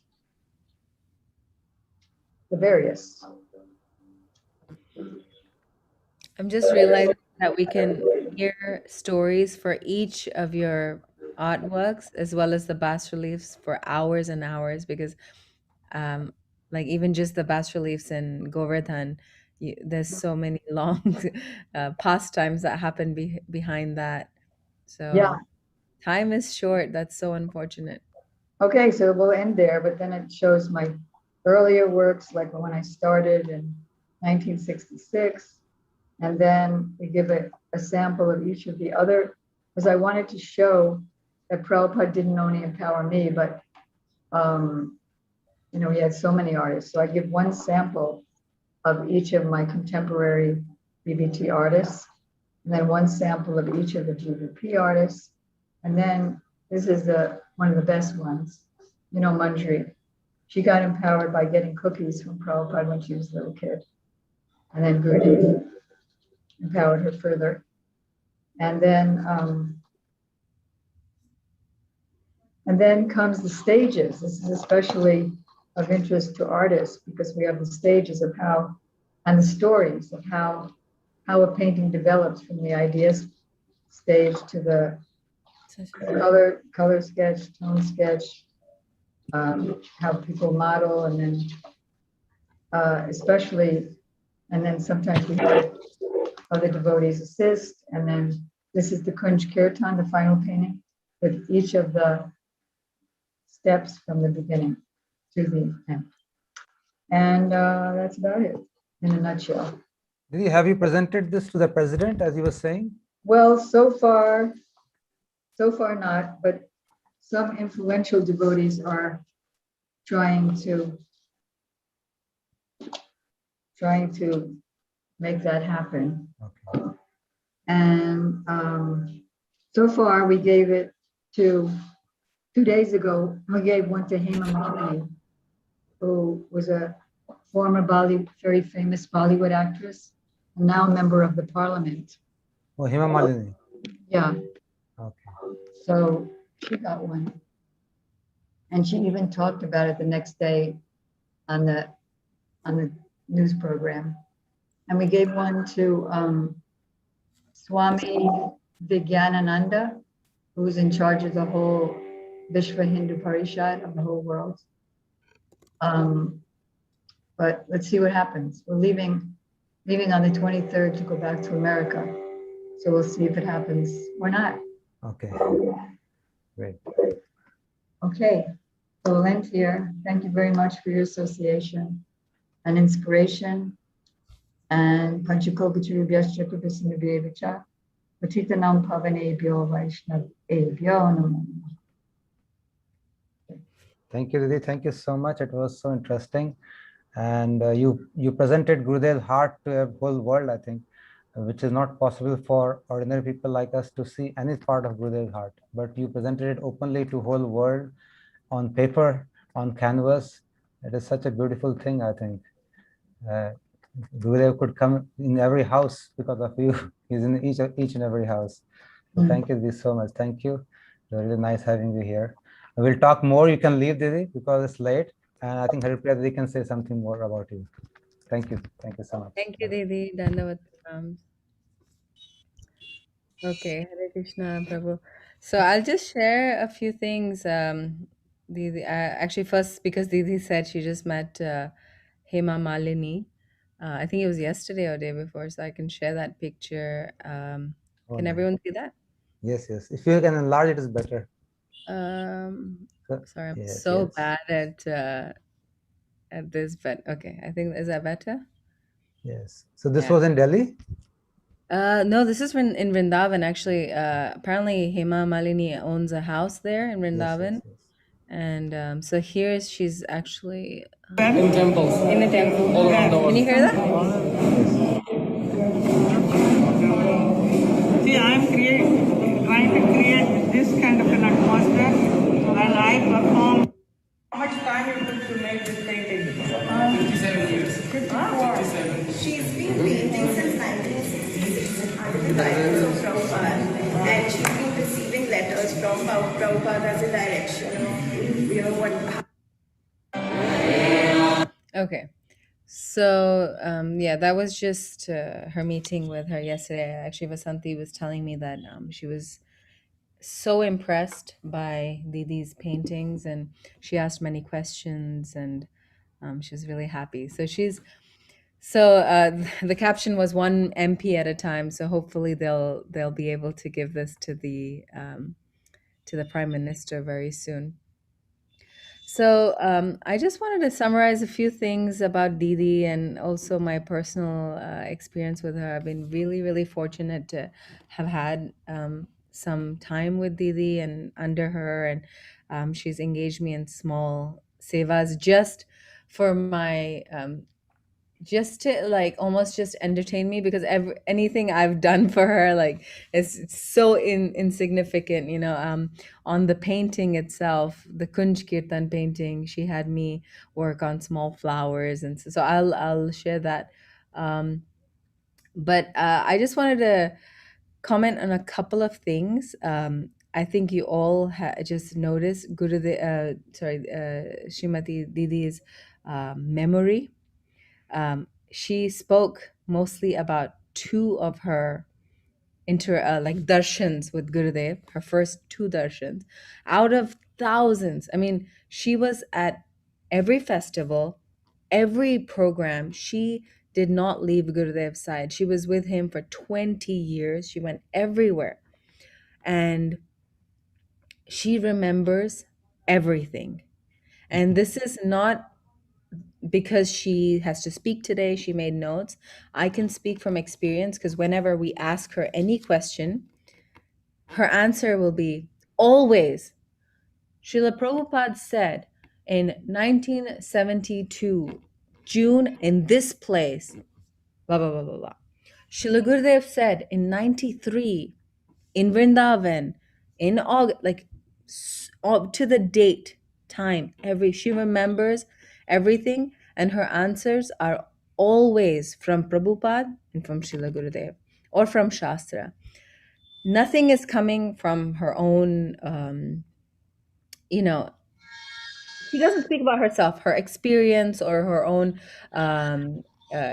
I'm just realizing that we can hear stories for each of your artworks as well as the bas reliefs for hours and hours, because like even just the bas reliefs in Govardhan, there's so many long pastimes that happen behind that. So Yeah. time is short. That's so unfortunate. Okay, so we'll end there, but then it shows my earlier works, like when I started in 1966. And then we give a sample of each of the other, because I wanted to show that Prabhupada didn't only empower me, but he had so many artists. So I give one sample of each of my contemporary BBT artists, and then one sample of each of the GBP artists. And then this is one of the best ones, Manjari. She got empowered by getting cookies from Prabhupada when she was a little kid. And then Gurudev empowered her further. And then comes the stages. This is especially of interest to artists because we have the stages of how, and the stories of how a painting develops from the idea stage to the color sketch, tone sketch, how people model, and then especially, and then sometimes we have other devotees assist, and then this is the Kunj Kirtan, the final painting, with each of the steps from the beginning to the end. And that's about it in a nutshell. Didi, have you presented this to the president, as you were saying? Well, so far not, but some influential devotees are trying to trying to make that happen. Okay. And so far, we gave it to 2 days ago. We gave one to Hema Malini, who was a former very famous Bollywood actress, and now a member of the parliament. Oh, Hema Malini. Yeah, Okay. so she got one. And she even talked about it the next day on the news program. And we gave one to Swami Vijnanananda, who's in charge of the whole Vishva Hindu Parishad of the whole world. But let's see what happens. We're leaving on the 23rd to go back to America. So we'll see if it happens or not. Okay. Great. Okay, so we'll end here. Thank you very much for your association and inspiration. And Panchakovichurubhyascha Kripasinubhyevacha Patitanam Pavanebhyo Vaishnavebhyo Namo. Thank you, Didi. Thank you so much. It was so interesting. And you presented Gurudev's heart to a whole world, I think, which is not possible for ordinary people like us to see any part of Gurudev's heart. But you presented it openly to whole world on paper, on canvas. It is such a beautiful thing, I think. Gurudev could come in every house because of you. He's in each and every house. So thank you, Didi, so much. Thank you. It was really nice having you here. We'll talk more. You can leave, Didi, because it's late. And I think Haripriya Didi can say something more about you. Thank you. Thank you so much. Thank you, Didi. Dandavat. Okay, Hare Krishna, Prabhu. So I'll just share a few things. Didi, actually, first, because Didi said she just met Hema Malini. I think it was yesterday or day before, so I can share that picture. Oh, Can nice. everyone see that? Yes, yes. If you can enlarge it, is better. Sorry, I'm Yes, so yes. bad at this, but okay, I think, is that better? Yes. So this Yeah. was in Delhi? No, this is in Vrindavan, actually. Apparently, Hema Malini owns a house there in Yes, Vrindavan. yes, yes. And so here she's actually In temples. in a temple. All around the world. Can you hear that? See, I'm trying to create this kind of an atmosphere, and I perform. How much time you took to make this painting? 57 years. 57. She's been painting since 1966 under the guidance of Prabhupada, and she's been receiving letters from Prabhupada as a direction of, what. Okay. So yeah, that was just her meeting with her yesterday. Actually, Vasanti was telling me that she was so impressed by Didi's paintings, and she asked many questions, and she was really happy. So the caption was one MP at a time. So hopefully they'll be able to give this to the Prime Minister very soon. So I just wanted to summarize a few things about Didi and also my personal experience with her. I've been really, really fortunate to have had some time with Didi and under her, and she's engaged me in small sevas just for my just to like almost just entertain me, because anything I've done for her, like, it's so insignificant, on the painting itself, the Kunj Kirtan painting, she had me work on small flowers, and so I'll share that. But I just wanted to comment on a couple of things. I think you all just noticed Srimati Didi's memory. She spoke mostly about two of her darshans with Gurudev, her first two darshans, out of thousands. I mean, she was at every festival, every program. She did not leave Gurudev's side. She was with him for 20 years. She went everywhere. And she remembers everything. And this is not because she has to speak today, she made notes. I can speak from experience, because whenever we ask her any question, her answer will be always, Srila Prabhupada said in 1972, June in this place, blah, blah, blah, blah, blah. Srila Gurudev said in 93 in Vrindavan, in August, like to the date, time, she remembers everything, and her answers are always from Prabhupada and from Srila Gurudev or from Shastra. Nothing is coming from her own, you know, she doesn't speak about herself, her experience or her own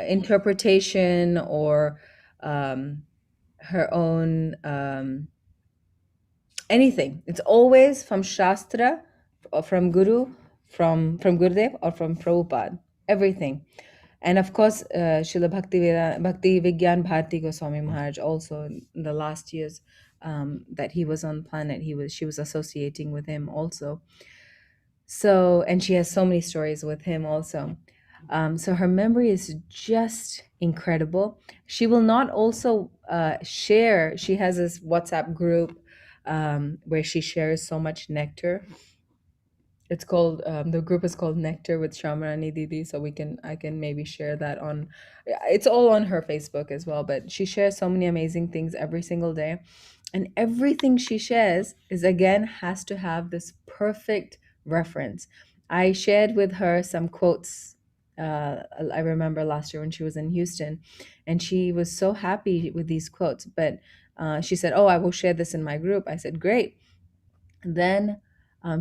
interpretation or her own anything. It's always from Shastra, or from Guru, from Gurudev, or from Prabhupada. Everything. And of course, Srila Bhakti Vigyan Bharati Goswami Maharaj also in the last years that he was on planet, she was associating with him also. So, and she has so many stories with him also. So her memory is just incredible. She will not also share, she has this WhatsApp group where she shares so much nectar. It's called, the group is called Nectar with Shyamarani Didi. So I can maybe share that on, it's all on her Facebook as well, but she shares so many amazing things every single day. And everything she shares is, again, has to have this perfect reference. I shared with her some quotes. I remember last year when she was in Houston, and she was so happy with these quotes. But she said, "Oh, I will share this in my group." I said, "Great." Then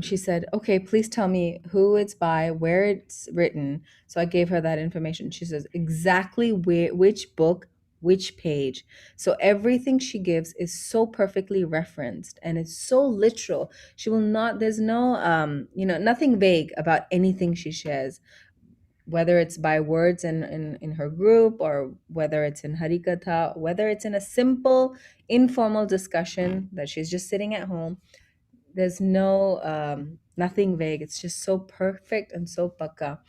she said, "Okay, please tell me who it's by, where it's written." So I gave her that information. She says exactly which book, which page. So everything she gives is so perfectly referenced, and it's so literal. She will not, there's no, nothing vague about anything she shares, whether it's by words in her group, or whether it's in Harikatha, whether it's in a simple informal discussion that she's just sitting at home. There's no nothing vague. It's just so perfect and so pakka.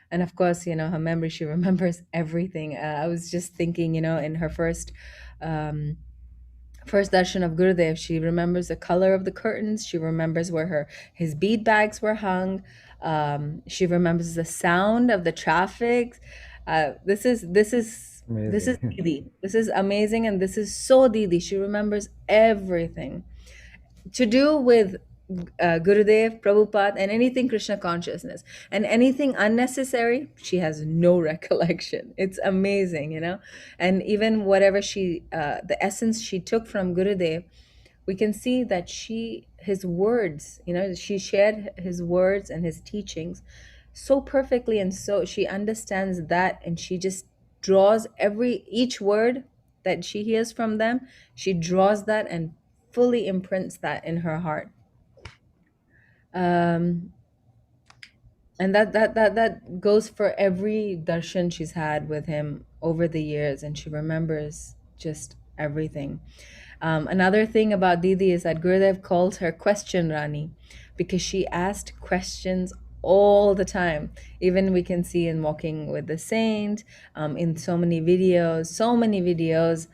And of course, her memory, she remembers everything. I was just thinking, in her first darshan of Gurudev, she remembers the color of the curtains. She remembers where his bead bags were hung. She remembers the sound of the traffic. This is Amazing. Didi. This is amazing, and this is so Didi. She remembers everything to do with Gurudev, Prabhupada, and anything Krishna consciousness, and anything unnecessary, she has no recollection. It's amazing, And even whatever the essence she took from Gurudev, we can see that his words, she shared his words and his teachings so perfectly, and so she understands that, and she just draws each word that she hears from them, she draws that and fully imprints that in her heart. And that goes for every darshan she's had with him over the years, and she remembers just everything. Another thing about Didi is that Gurudev calls her Question Rani, because she asked questions all the time. Even we can see in Walking with the Saint, in so many videos,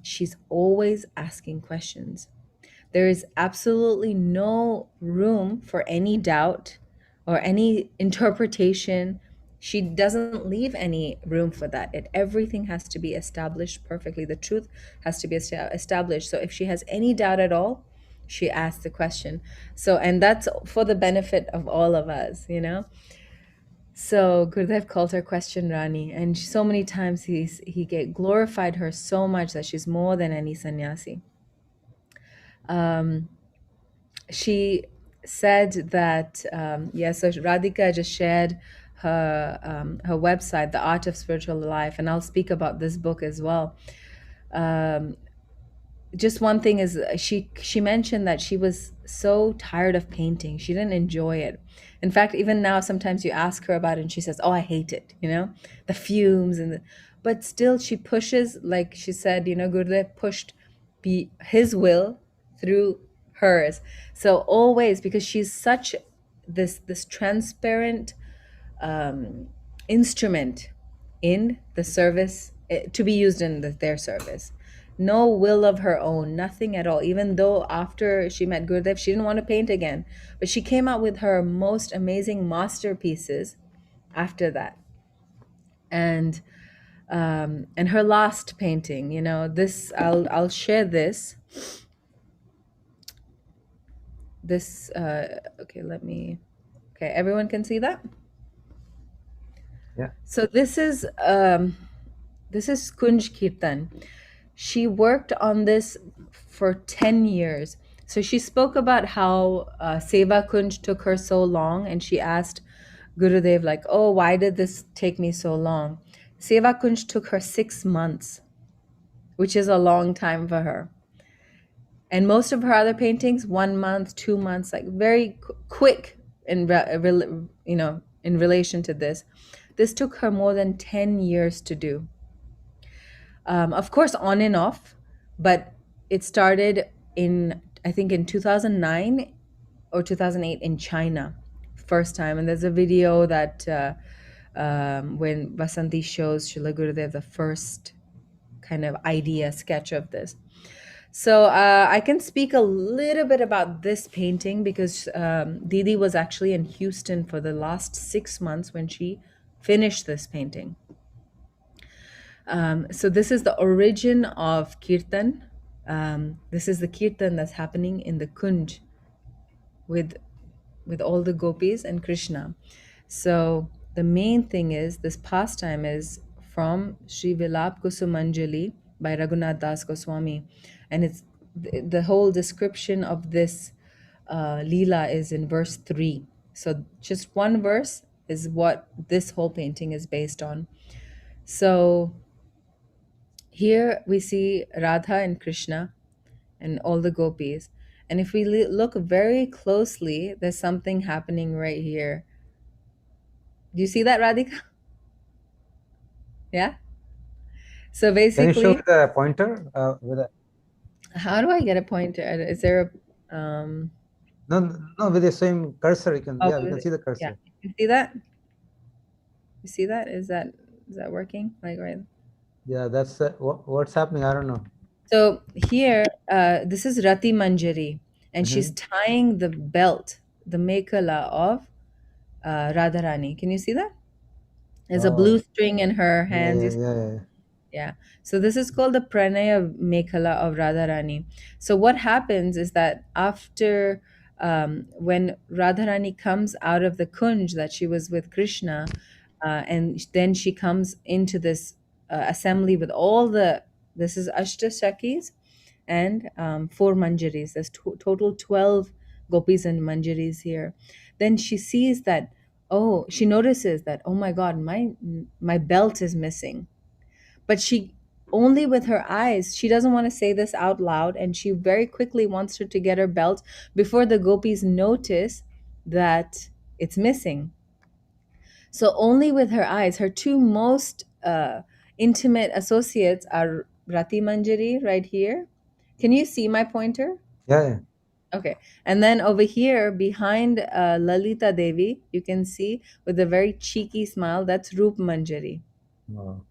she's always asking questions. There is absolutely no room for any doubt or any interpretation. She doesn't leave any room for that. Everything has to be established perfectly. The truth has to be established. So if she has any doubt at all, she asks the question. So, and that's for the benefit of all of us, So Gurudev called her Question Rani, and so many times he glorified her so much that she's more than any sannyasi. She said that, so Radhika just shared her website, The Art of Spiritual Life, and I'll speak about this book as well. Just one thing is, she mentioned that she was so tired of painting. She didn't enjoy it. In fact, even now, sometimes you ask her about it and she says, "Oh, I hate it," the fumes but still she pushes, like she said, Gurudev pushed his will through hers. So always, because she's such this transparent instrument in the service, to be used in their service. No will of her own, nothing at all. Even though after she met Gurudev, she didn't want to paint again, but she came out with her most amazing masterpieces after that. and her last painting, you know, this I'll share this. Okay, okay, everyone can see that. Yeah. So this is Kunj Kirtan. She worked on this for 10 years. So she spoke about how Seva Kunj took her so long, and she asked Gurudev, like, oh, why did this take me so long? Seva Kunj took her 6 months, which is a long time for her. And most of her other paintings, 1 month, 2 months, like very quick in relation to this. This took her more than 10 years to do. Of course, on and off, but it started I think in 2009 or 2008 in China, first time. And there's a video that when Vasanti shows Srila Gurudev the first kind of idea sketch of this. So I can speak a little bit about this painting because Didi was actually in Houston for the last 6 months when she finished this painting. So this is the origin of Kirtan. This is the Kirtan that's happening in the Kunj with all the gopis and Krishna. So the main thing is this pastime is from Sri Vilap Kusumanjali by Raghunath Das Goswami, and it's the whole description of this Leela is in verse 3. So just one verse is what this whole painting is based on. So here we see Radha and Krishna and all the gopis. And if we look very closely, there's something happening right here. Do you see that, Radhika? Yeah? So Can you show basically, me the pointer with a, how do I get a pointer? Is there a no, with the same cursor? You can, yeah, we can see the yeah, cursor. you see that? You see that? Is that working? Like, right? Yeah, that's what's happening. I don't know. So here, this is Rati Manjari, and she's tying the belt, the mekhala of Radharani. Can you see that? There's a blue string in her hands. You see? Yeah. Yeah. So this is called the Pranaya Mekhala of Radharani. So what happens is that after when Radharani comes out of the Kunj that she was with Krishna, and then she comes into this assembly with all this is Ashtashakis and 4 manjaris. There's total 12 gopis and manjaris here. Then she sees that, she notices that, oh my God, my belt is missing. But she only with her eyes, she doesn't want to say this out loud, and she very quickly wants her to get her belt before the gopis notice that it's missing. So only with her eyes, her two most intimate associates are Rati Manjari right here. Can you see my pointer? Yeah. Okay. And then over here behind Lalita Devi, you can see with a very cheeky smile, that's Roop Manjari. Wow.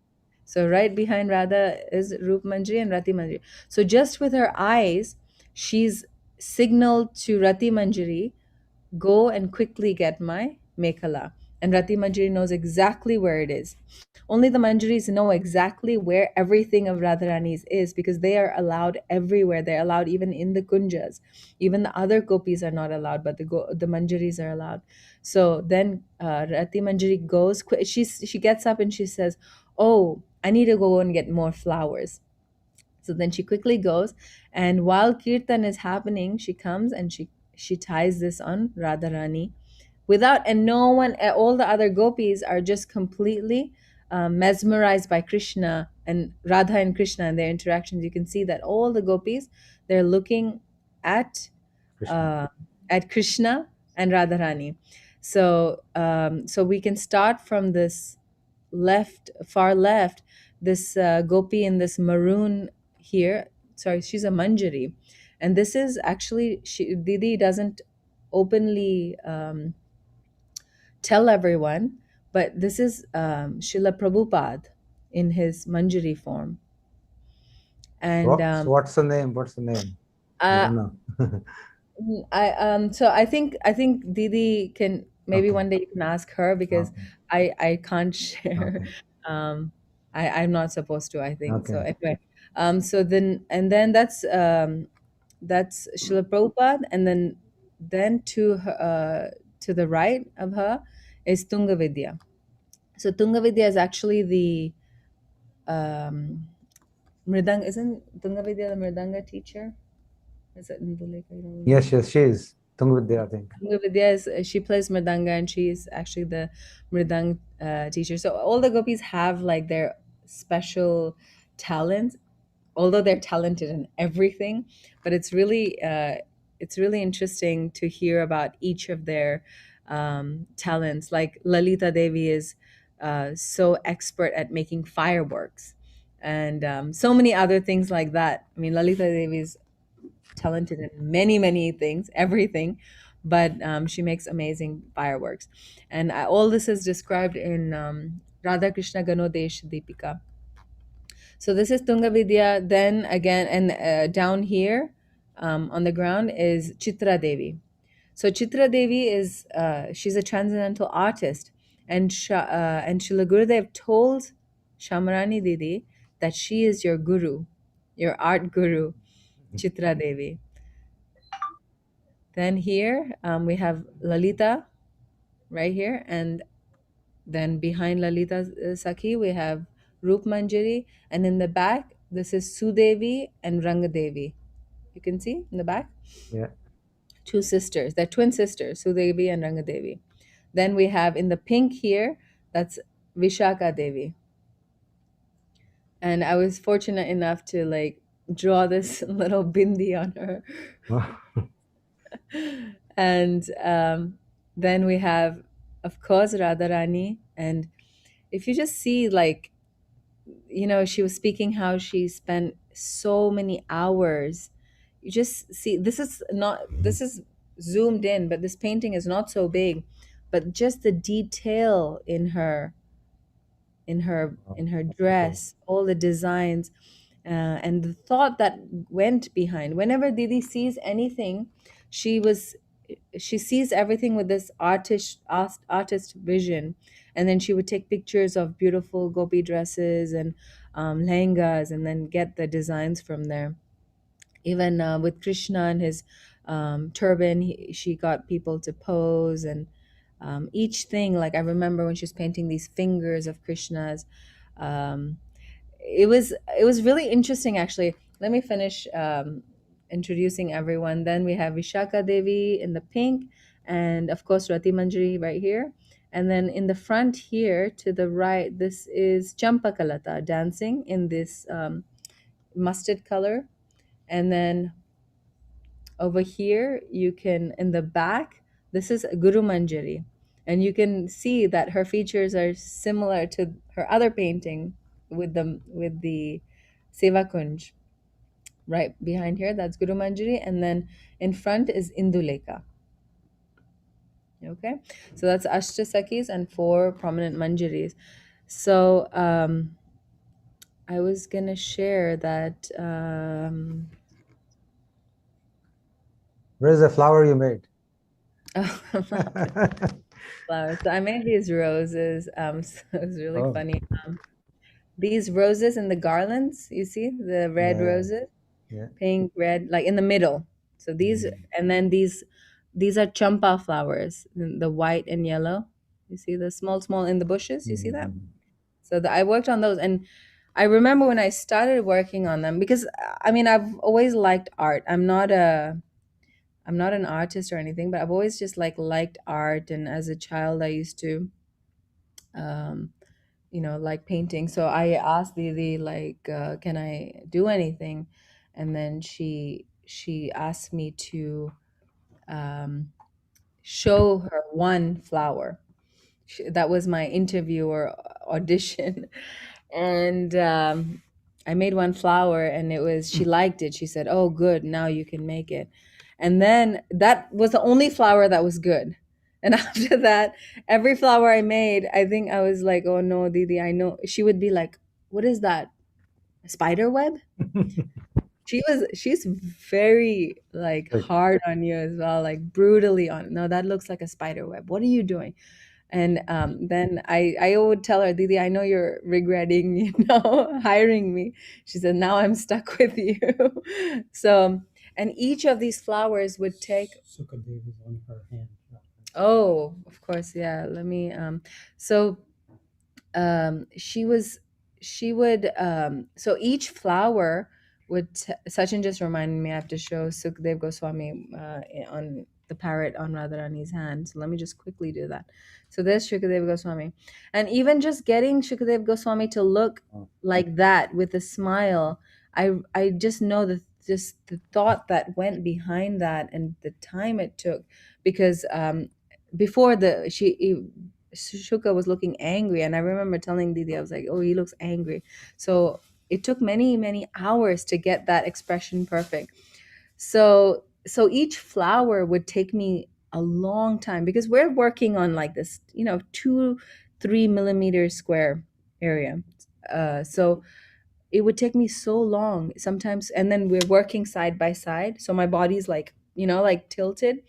So right behind Radha is Roop Manjari and Rati Manjari. So just with her eyes, she's signaled to Rati Manjari, go and quickly get my mekhala. And Rati Manjari knows exactly where it is. Only the Manjaris know exactly where everything of Radharani's is because they are allowed everywhere. They're allowed even in the kunjas. Even the other gopis are not allowed, but the Manjaris are allowed. So then Rati Manjari goes, she gets up and she says, oh, I need to go and get more flowers. So then she quickly goes, and while Kirtan is happening, she comes and she ties this on Radharani and no one, all the other gopis are just completely mesmerized by Krishna and Radha and Krishna and their interactions. You can see that all the gopis, they're looking at Krishna and Radharani. So so we can start from this far left, this gopi in this maroon here. Sorry, she's a Manjari, and this is actually Didi doesn't openly tell everyone, but this is Srila Prabhupada in his Manjari form. And What's the name? What's the name? I don't know. so I think Didi can maybe one day you can ask her because I can't share I'm not supposed to, I think. So Okay. anyway, so then that's Srila Prabhupada, and then to the right of her is Tunga Vidya. So Tunga Vidya is actually the Mridanga. Isn't Tunga Vidya the Mridanga teacher? Is it Indulekha? I don't remember. Yes, she is. Tungvidya, I think. Tunga Vidya is she plays Mridanga, and she is actually the Mridang teacher. So all the gopis have like their special talent, although they're talented in everything. But it's really interesting to hear about each of their talents. Like Lalita Devi is so expert at making fireworks, and so many other things like that. I mean, Lalita Devi is talented in many things, everything, but she makes amazing fireworks. And all this is described in Radha Krishna Ganodesh Deepika. So this is Tunga Vidya. Then again, and down here on the ground is Chitra Devi. So Chitra Devi is she's a transcendental artist, and Srila Gurudev told Shamarani Didi that she is your guru, your art guru, Chitra Devi. Then here we have Lalita right here, and then behind Lalita Sakhi we have Roop Manjari, and in the back this is Sudevi and Rangadevi. You can see in the back, Yeah. two sisters. They're twin sisters, Sudevi and Rangadevi. Then we have in the pink here, that's Vishaka Devi. And I was fortunate enough to like draw this little bindi on her. And then we have, of course, Radharani. And if you just see, like, you know, she was speaking how she spent so many hours. You just see, this is zoomed in, but this painting is not so big. But just the detail in her dress, all the designs, and the thought that went behind. Whenever Didi sees anything, she sees everything with this artist vision, and then she would take pictures of beautiful gopi dresses and lehengas, and then get the designs from there. Even with Krishna and his turban, she got people to pose, and each thing, like I remember when she was painting these fingers of Krishna's, um, it was really interesting actually. Let me finish introducing everyone. Then we have Vishaka Devi in the pink, and of course Rati Manjari right here. And then in the front here to the right, this is Champakalata dancing in this mustard color. And then over here, you can, in the back, this is Guru Manjari. And you can see that her features are similar to her other painting with the Seva Kunj. Right behind here, that's Guru Manjari. And then in front is Indulekha. Okay, so that's Ashtasakis and 4 prominent Manjaris. So I was going to share that... Where's the flower you made? Flowers. So I made these roses. So it was really Oh. funny. These roses in the garlands, you see the red Yeah. roses, Yeah. pink, red, like in the middle. So these, and then these are champa flowers, the white and yellow. You see the small in the bushes. You see that? So I worked on those, and I remember when I started working on them, because I mean I've always liked art. I'm not an artist or anything, but I've always just liked art. And as a child, I used to, like painting. So I asked Didi, can I do anything? And then she asked me to show her one flower. That was my interview or audition. And I made one flower, and she liked it. She said, "Oh, good, now you can make it." And then that was the only flower that was good. And after that, every flower I made, I think I was like, "Oh no, Didi, I know." She would be like, "What is that? A spider web?" She's very hard on you as well, like brutally on. No, that looks like a spider web. What are you doing? And then I would tell her, Didi, I know you're regretting, hiring me. She said, now I'm stuck with you. So, and each of these flowers would take. Sukadev is on her hand. Oh, of course, yeah. Let me. So, she was, she would. So each flower would. Sachin just reminded me I have to show Sukdev Goswami on the parrot on Radharani's hand. So let me just quickly do that. So there's Shukadev Goswami, and even just getting Shukadev Goswami to look like that with a smile, I just know that just the thought that went behind that and the time it took, because before Shuka was looking angry, and I remember telling Didi, I was like, oh, he looks angry. So it took many, many hours to get that expression perfect. So each flower would take me a long time, because we're working on like this, 2-3 millimeter square area. So it would take me so long sometimes, and then we're working side by side, so my body's like, like tilted,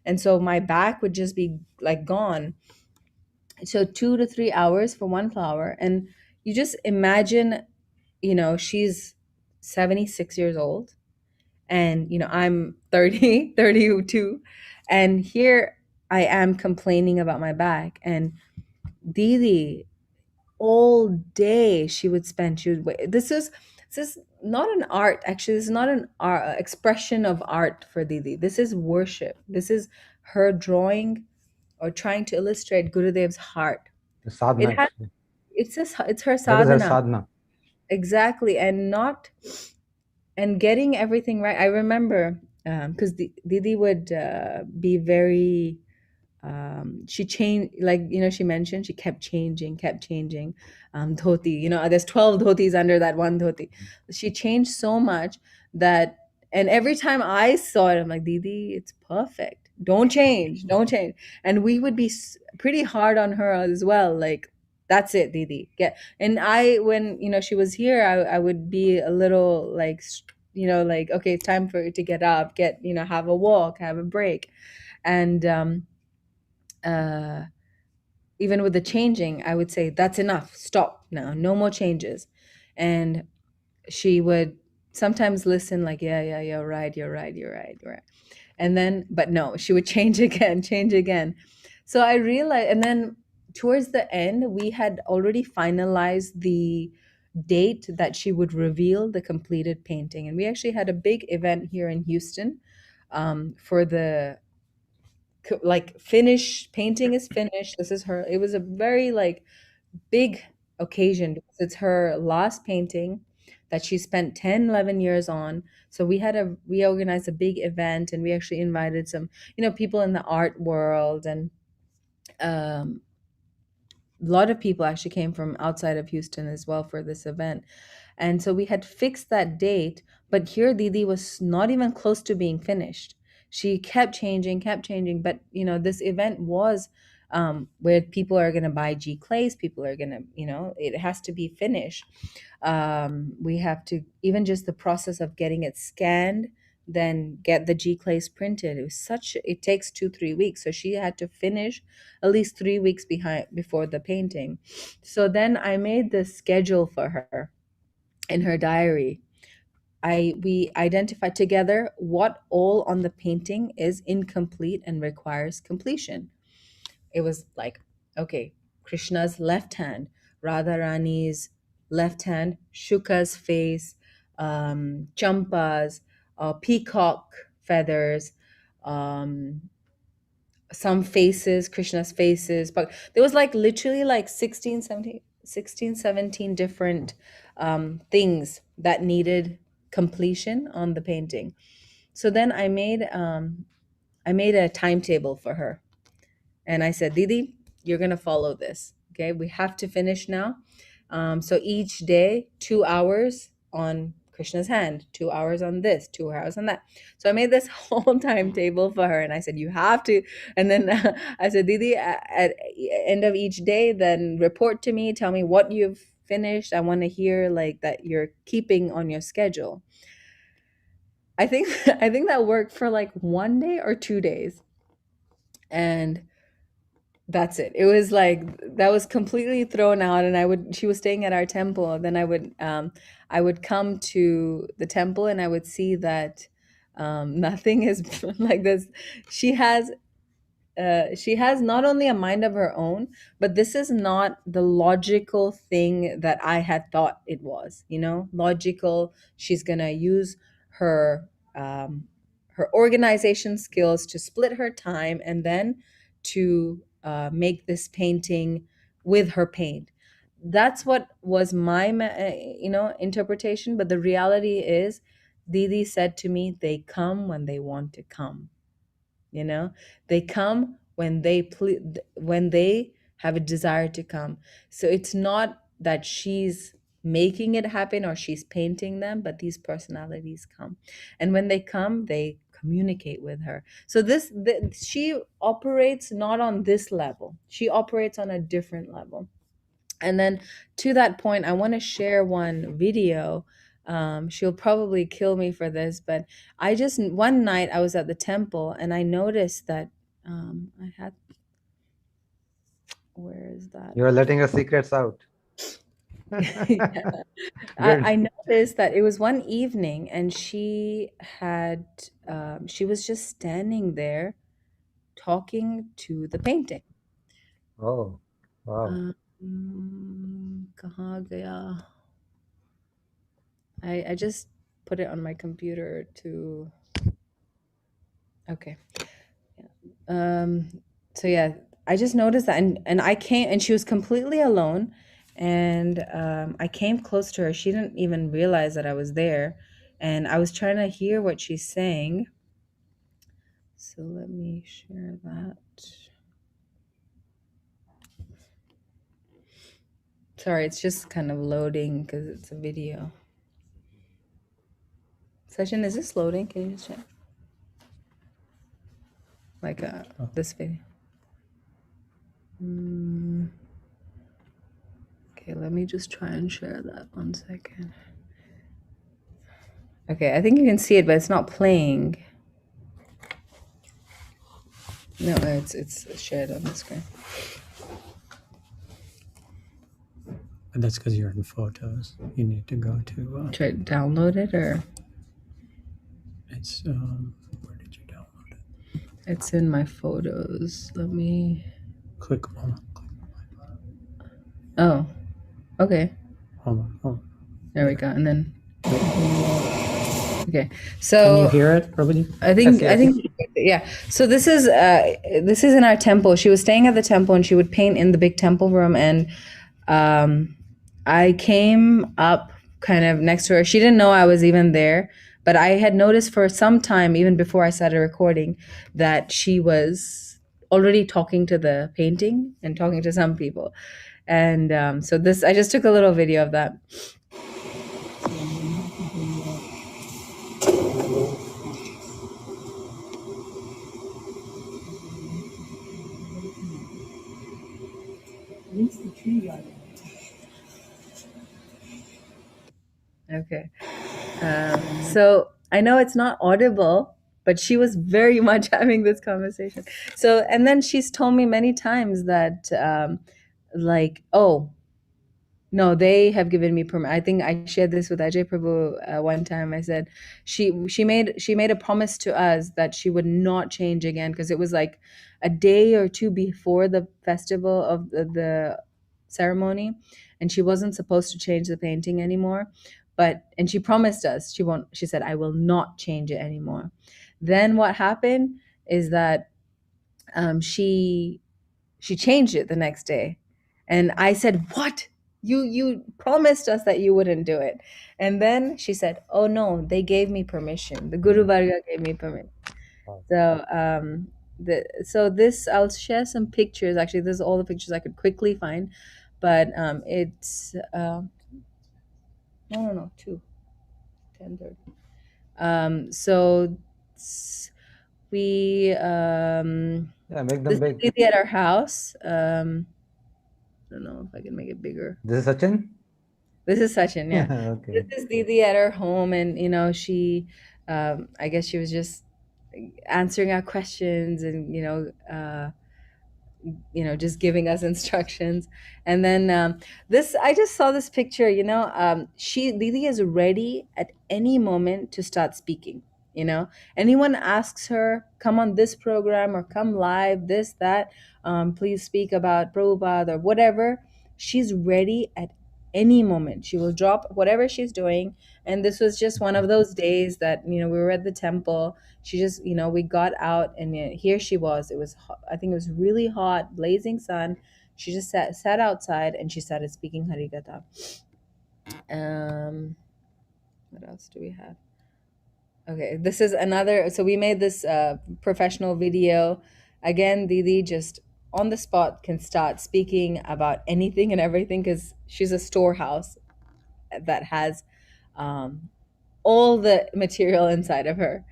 and so my back would just be like gone. So 2 to 3 hours for one flower, and you just imagine, she's 76 years old, and I'm 30, 32, and here I am complaining about my back. And Didi, all day she would spend, this is not an art, actually. This is not an expression of art for Didi. This is worship. This is her drawing or trying to illustrate Gurudev's heart. The sadhana, It has, actually. it's her That is her sadhana. sadhana. Exactly. And getting everything right. I remember, because Didi would be very, she changed, like, she mentioned she kept changing dhoti. There's 12 dhotis under that one dhoti. She changed so much that, and every time I saw it, I'm like, Didi, it's perfect, don't change, don't change. And we would be pretty hard on her as well, like, that's it, Didi, get. And when she was here, I would be a little like, like, okay, it's time for you to get up, have a walk, have a break. And uh, even with the changing, I would say, that's enough, stop now, no more changes. And she would sometimes listen, like, yeah, you're right, you're right, you're right, you're right. And then, but no, she would change again, change again. So I realized, and then towards the end, we had already finalized the date that she would reveal the completed painting. And we actually had a big event here in Houston, for the like painting is finished. This is her, it was a very like big occasion, because it's her last painting that she spent 10-11 years on. So we organized a big event, and we actually invited some people in the art world, and um, a lot of people actually came from outside of Houston as well for this event. And so we had fixed that date, but here Didi was not even close to being finished. She kept changing, but this event was, where people are going to buy G clays, people are going to, it has to be finished. We have to, even just the process of getting it scanned, then get the G clays printed. It takes 2-3 weeks. So she had to finish at least 3 weeks before the painting. So then I made this schedule for her in her diary. We identified together what all on the painting is incomplete and requires completion. It was like, okay, Krishna's left hand, Radharani's left hand, Shuka's face, Champa's, peacock feathers, some faces, Krishna's faces, but there was like literally like 16, 17 different things that needed completion on the painting. So then I made a timetable for her, and I said, Didi, you're gonna follow this. Okay, we have to finish now. So each day, 2 hours on Krishna's hand, 2 hours on this, 2 hours on that. So I made this whole timetable for her, and I said, you have to. And then I said, Didi, at end of each day, then report to me, tell me what you've finished. I want to hear like that you're keeping on your schedule. I think I think that worked for like 1 day or 2 days. And That's it. It was like that was completely thrown out, and she was staying at our temple. Then I would come to the temple and I would see that nothing is like this. She has she has not only a mind of her own, but this is not the logical thing that I had thought it was. Logical. She's gonna use her her organization skills to split her time and then to make this painting with her paint. That's what was my interpretation. But the reality is, Didi said to me, they come when they want to come. They come when when they have a desire to come. So it's not that she's making it happen or she's painting them, but these personalities come, and when they come, they communicate with her. So she operates not on this level, she operates on a different level. And then, to that point, I want to share one video. She'll probably kill me for this, but one night I was at the temple and I noticed that I had, where is that? You're letting her secrets out. Yeah. Good. I noticed that it was one evening and she was just standing there talking to the painting. Oh, wow. Kahan gaya? I just put it on my computer to. Okay. So yeah, I just noticed that, and I came, and she was completely alone, and I came close to her. She didn't even realize that I was there, and I was trying to hear what she's saying. So let me share that. Sorry, it's just kind of loading because it's a video. Session, is this loading? Can you just check? Like this video. Okay, let me just try and share that 1 second. Okay, I think you can see it, but it's not playing. No, it's shared on the screen. But that's because you're in photos. You need to go to. Try to download it, or It's where did you download it? it's in my photos. Let me. Click on. Oh, okay. Hold on. There we go, and then. Okay, so Can you hear it, Prabhuji? I think Yes. yeah. So this is in our temple. She was staying at the temple and she would paint in the big temple room, and I came up kind of next to her. She didn't know I was even there, but I had noticed for some time, even before I started recording, that she was already talking to the painting and talking to some people. And so I just took a little video of that. Okay. So I know it's not audible, but she was very much having this conversation. So, and then she's told me many times that, like, oh, no, they have given me permission. I think I shared this with Ajay Prabhu one time. I said she made a promise to us that she would not change again, because it was like a day or two before the festival of the ceremony, and she wasn't supposed to change the painting anymore. And she promised us she won't. She said, "I will not change it anymore." Then what happened is that she changed it the next day, and I said, "What? You promised us that you wouldn't do it." And then she said, "Oh no, they gave me permission. The Guru Varga gave me permission." So this, I'll share some pictures. Actually, this is all the pictures I could quickly find, but it's no 10:30. So we Yeah, make this them big. lady at our house. I don't know if I can make it bigger. This is Sachin? This is Sachin, yeah. Okay. This is Didi at her home, and she, I guess she was just answering our questions, and just giving us instructions. And then this, I just saw this picture, she Didi is ready at any moment to start speaking. Anyone asks her, come on this program or come live, this, that, please speak about Prabhupada or whatever, she's ready at any moment. She will drop whatever she's doing. And this was just one of those days that, we were at the temple. She just, we got out, and here she was. It was I think it was really hot, blazing sun. She just sat outside, and she started speaking Harikatha. What else do we have? Okay, this is another. So we made this professional video. Again, Didi just on the spot can start speaking about anything and everything, because she's a storehouse that has all the material inside of her.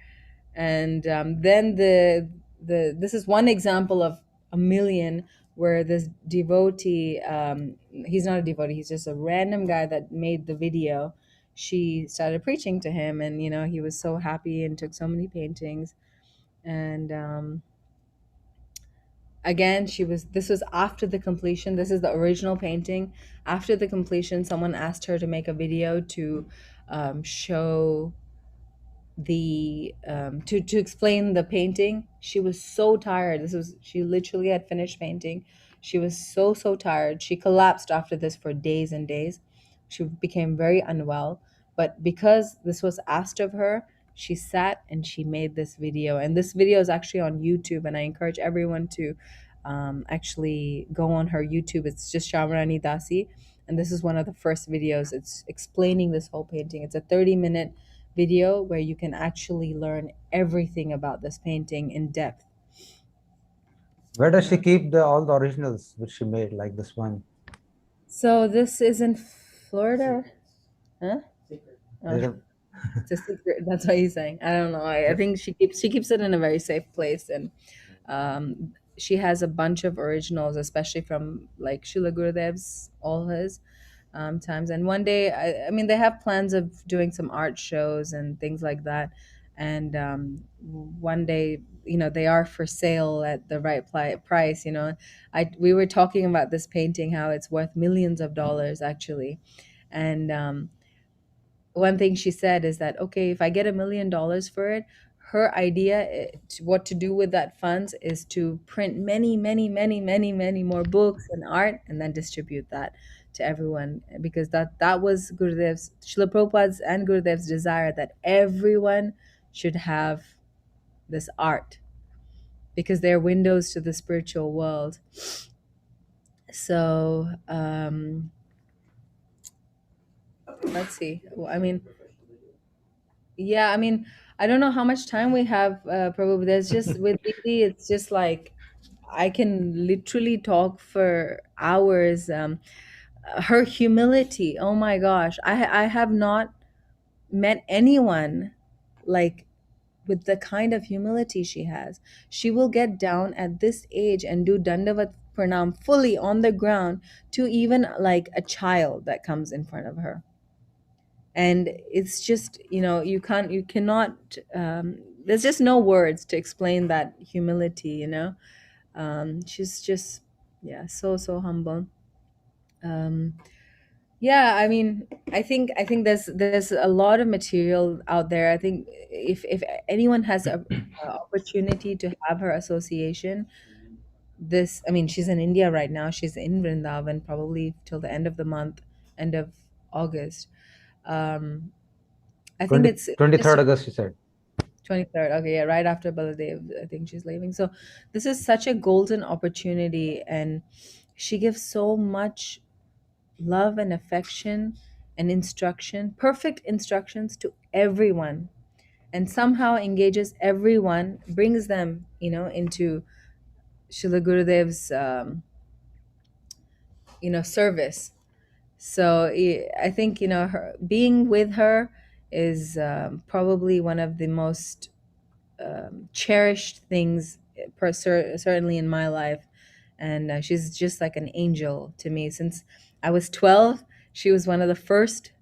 And then this is one example of a million, where this devotee, he's not a devotee, he's just a random guy that made the video. She started preaching to him, and he was so happy and took so many paintings. And again, this was after the completion. This is the original painting. After the completion, someone asked her to make a video to show the to explain the painting. She was so tired. She literally had finished painting. She was so tired. She collapsed after this for days and days. She became very unwell, but because this was asked of her, she sat and she made this video. And this video is actually on YouTube, and I encourage everyone to actually go on her YouTube. It's just Shyamarani Dasi, and this is one of the first videos. It's explaining this whole painting. It's a 30-minute video where you can actually learn everything about this painting in depth. Where does she keep all the originals which she made, like this one? So this is in Florida. Huh? Oh, it's a secret. That's what he's saying. I don't know. I think she keeps it in a very safe place, and she has a bunch of originals, especially from like Srila Gurudev's, all his times. And one day, I mean, they have plans of doing some art shows and things like that. And one day, they are for sale at the right price. We were talking about this painting, how it's worth millions of dollars actually. And one thing she said is that, okay, if I get $1 million for it, her idea, what to do with that funds, is to print many, many, many, many, many more books and art, and then distribute that to everyone, because that was Gurudev's, Srila Prabhupada's and Gurudev's desire, that everyone should have this art, because they're windows to the spiritual world. So let's see. Well, I mean, yeah, I mean, I don't know how much time we have, Prabhu. There's just with Didi, it's just like I can literally talk for hours. Her humility, oh my gosh, I have not met anyone like with the kind of humility she has. She will get down at this age and do Dandavat Pranam fully on the ground to even like a child that comes in front of her. And it's just, you cannot, there's just no words to explain that humility. She's just, yeah, so humble. Yeah, I mean, I think there's a lot of material out there. I think if anyone has a opportunity to have her association, this, I mean, she's in India right now. She's in Vrindavan probably till the end of the month, end of August. I think 20, it's just 23rd August, she said. 23rd. Okay, yeah, right after Baladev, I think she's leaving. So this is such a golden opportunity, and she gives so much love and affection and instruction, perfect instructions to everyone, and somehow engages everyone, brings them, into Srila Gurudev's, service. So I think, her being with her is probably one of the most cherished things, certainly in my life. And she's just like an angel to me. Since I was 12, she was one of the first,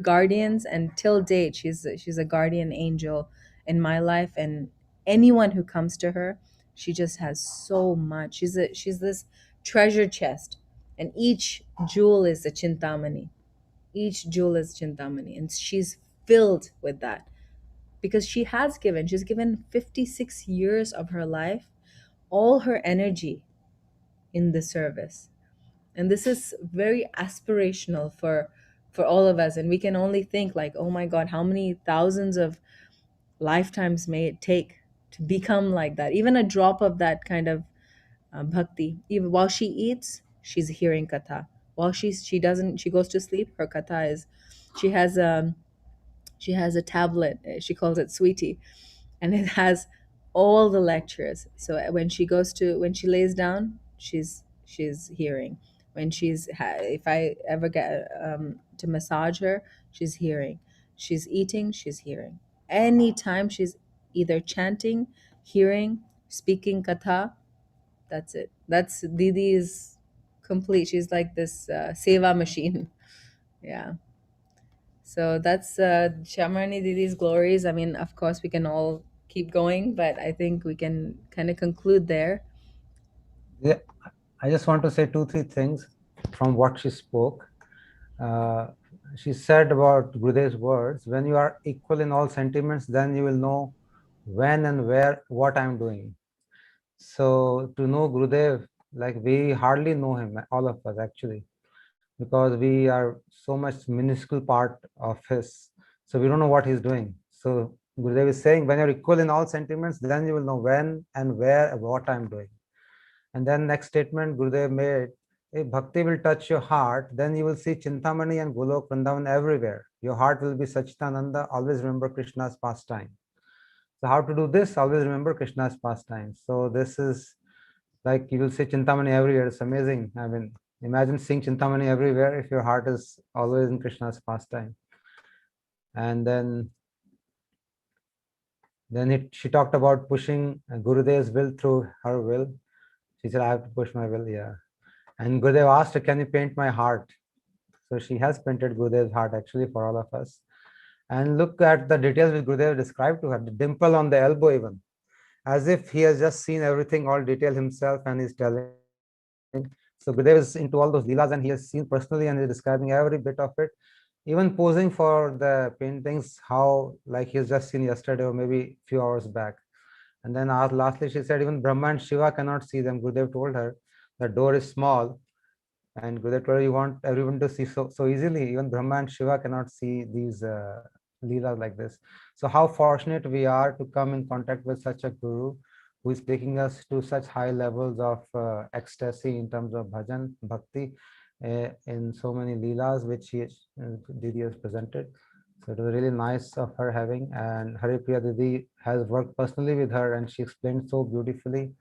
guardians, and till date, she's a guardian angel in my life. And anyone who comes to her, She just has so much. She's this treasure chest, and each jewel is a chintamani. Each jewel is chintamani, and she's filled with that because she has given. She's given 56 years of her life, all her energy in the service, and this is very aspirational for all of us. And we can only think like, oh my God, how many thousands of lifetimes may it take to become like that? Even a drop of that kind of bhakti. Even while she eats, she's hearing katha. While she goes to sleep, her katha is, she has she has a tablet. She calls it Sweetie, and it has all the lectures. So when she lays down, she's hearing. When if I ever get to massage her, she's hearing. She's eating, she's hearing. Anytime she's either chanting, hearing, speaking katha, that's it. That's Didi is complete. She's like this seva machine. Yeah. So that's Shyamarani Didi's glories. I mean, of course, we can all keep going, but I think we can kind of conclude there. Yeah, I just want to say 2-3 things from what she spoke. She said about Gurudev's words, when you are equal in all sentiments, then you will know when and where, what I'm doing. So to know Gurudev, like we hardly know him, all of us actually, because we are so much minuscule part of his. So we don't know what he's doing. So Gurudev is saying, when you're equal in all sentiments, then you will know when and where and what I'm doing. And then next statement Gurudev made, if bhakti will touch your heart, then you will see Chintamani and Golok Vrindavan everywhere. Your heart will be Sachitananda. Always remember Krishna's pastime. So how to do this? Always remember Krishna's pastime. So this is like you will see Chintamani everywhere. It's amazing. I mean, imagine seeing Chintamani everywhere if your heart is always in Krishna's pastime. And then she talked about pushing Gurudev's will through her will. She said, I have to push my will. Yeah. And Gurudev asked her, can you paint my heart? So she has painted Gurudev's heart actually for all of us. And look at the details which Gurudev described to her, the dimple on the elbow even, as if he has just seen everything, all detail himself, and he's telling. So Gurudev is into all those leelas and he has seen personally and he's describing every bit of it, even posing for the paintings, how like he's just seen yesterday or maybe a few hours back. And then lastly, she said, even Brahma and Shiva cannot see them. Gurudev told her, the door is small. And Gurudev told her, you want everyone to see so easily. Even Brahma and Shiva cannot see these leelas like this. So how fortunate we are to come in contact with such a Guru who is taking us to such high levels of ecstasy in terms of bhajan, bhakti, in so many leelas which Didi has presented. So it was really nice of her having, and Haripriya Didi has worked personally with her and she explained so beautifully.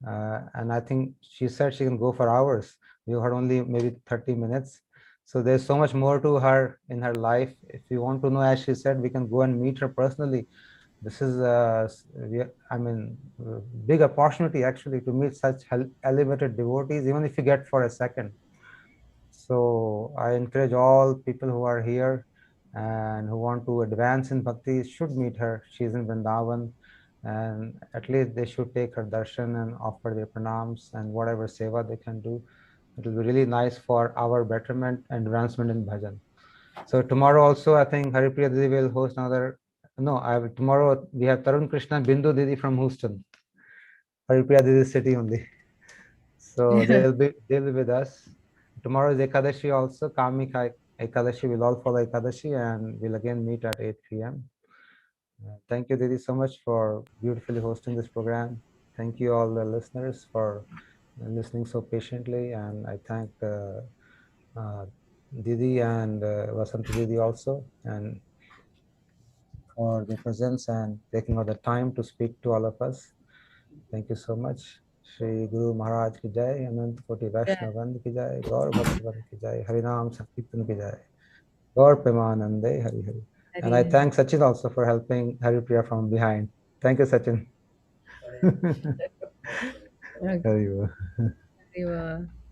And I think she said she can go for hours. We heard only maybe 30 minutes. So there's so much more to her in her life. If you want to know, as she said, we can go and meet her personally. This is, I mean, big opportunity actually to meet such elevated devotees, even if you get for a second. So I encourage all people who are here and who want to advance in bhakti should meet her. She's in Vrindavan, and at least they should take her darshan and offer their pranams and whatever seva they can do. It will be really nice for our betterment and advancement in bhajan. So tomorrow also, I think Haripriya Didi will host another. No, tomorrow we have Tarun Krishna Bindu Didi from Houston. Haripriya Didi city only. So they'll be with us. Tomorrow is Ekadashi also. Kamika Ekadashi. We'll all follow Ekadashi and we'll again meet at 8 p.m. Thank you, Didi, so much for beautifully hosting this program. Thank you all the listeners for listening so patiently. And I thank Didi and Vasanti Didi also, and for their presence and taking all the time to speak to all of us. Thank you so much. Shri Guru Maharaj ki jai, Anant Koti Vaishnavand ki jai, Gaur Bhaktavand ki jai, Harinam Sankirtan ki jai, Gaur Premanande Hari Hari. And I thank Sachin also for helping Haripriya from behind. Thank you, Sachin. Okay. Hari Bol. Haribo.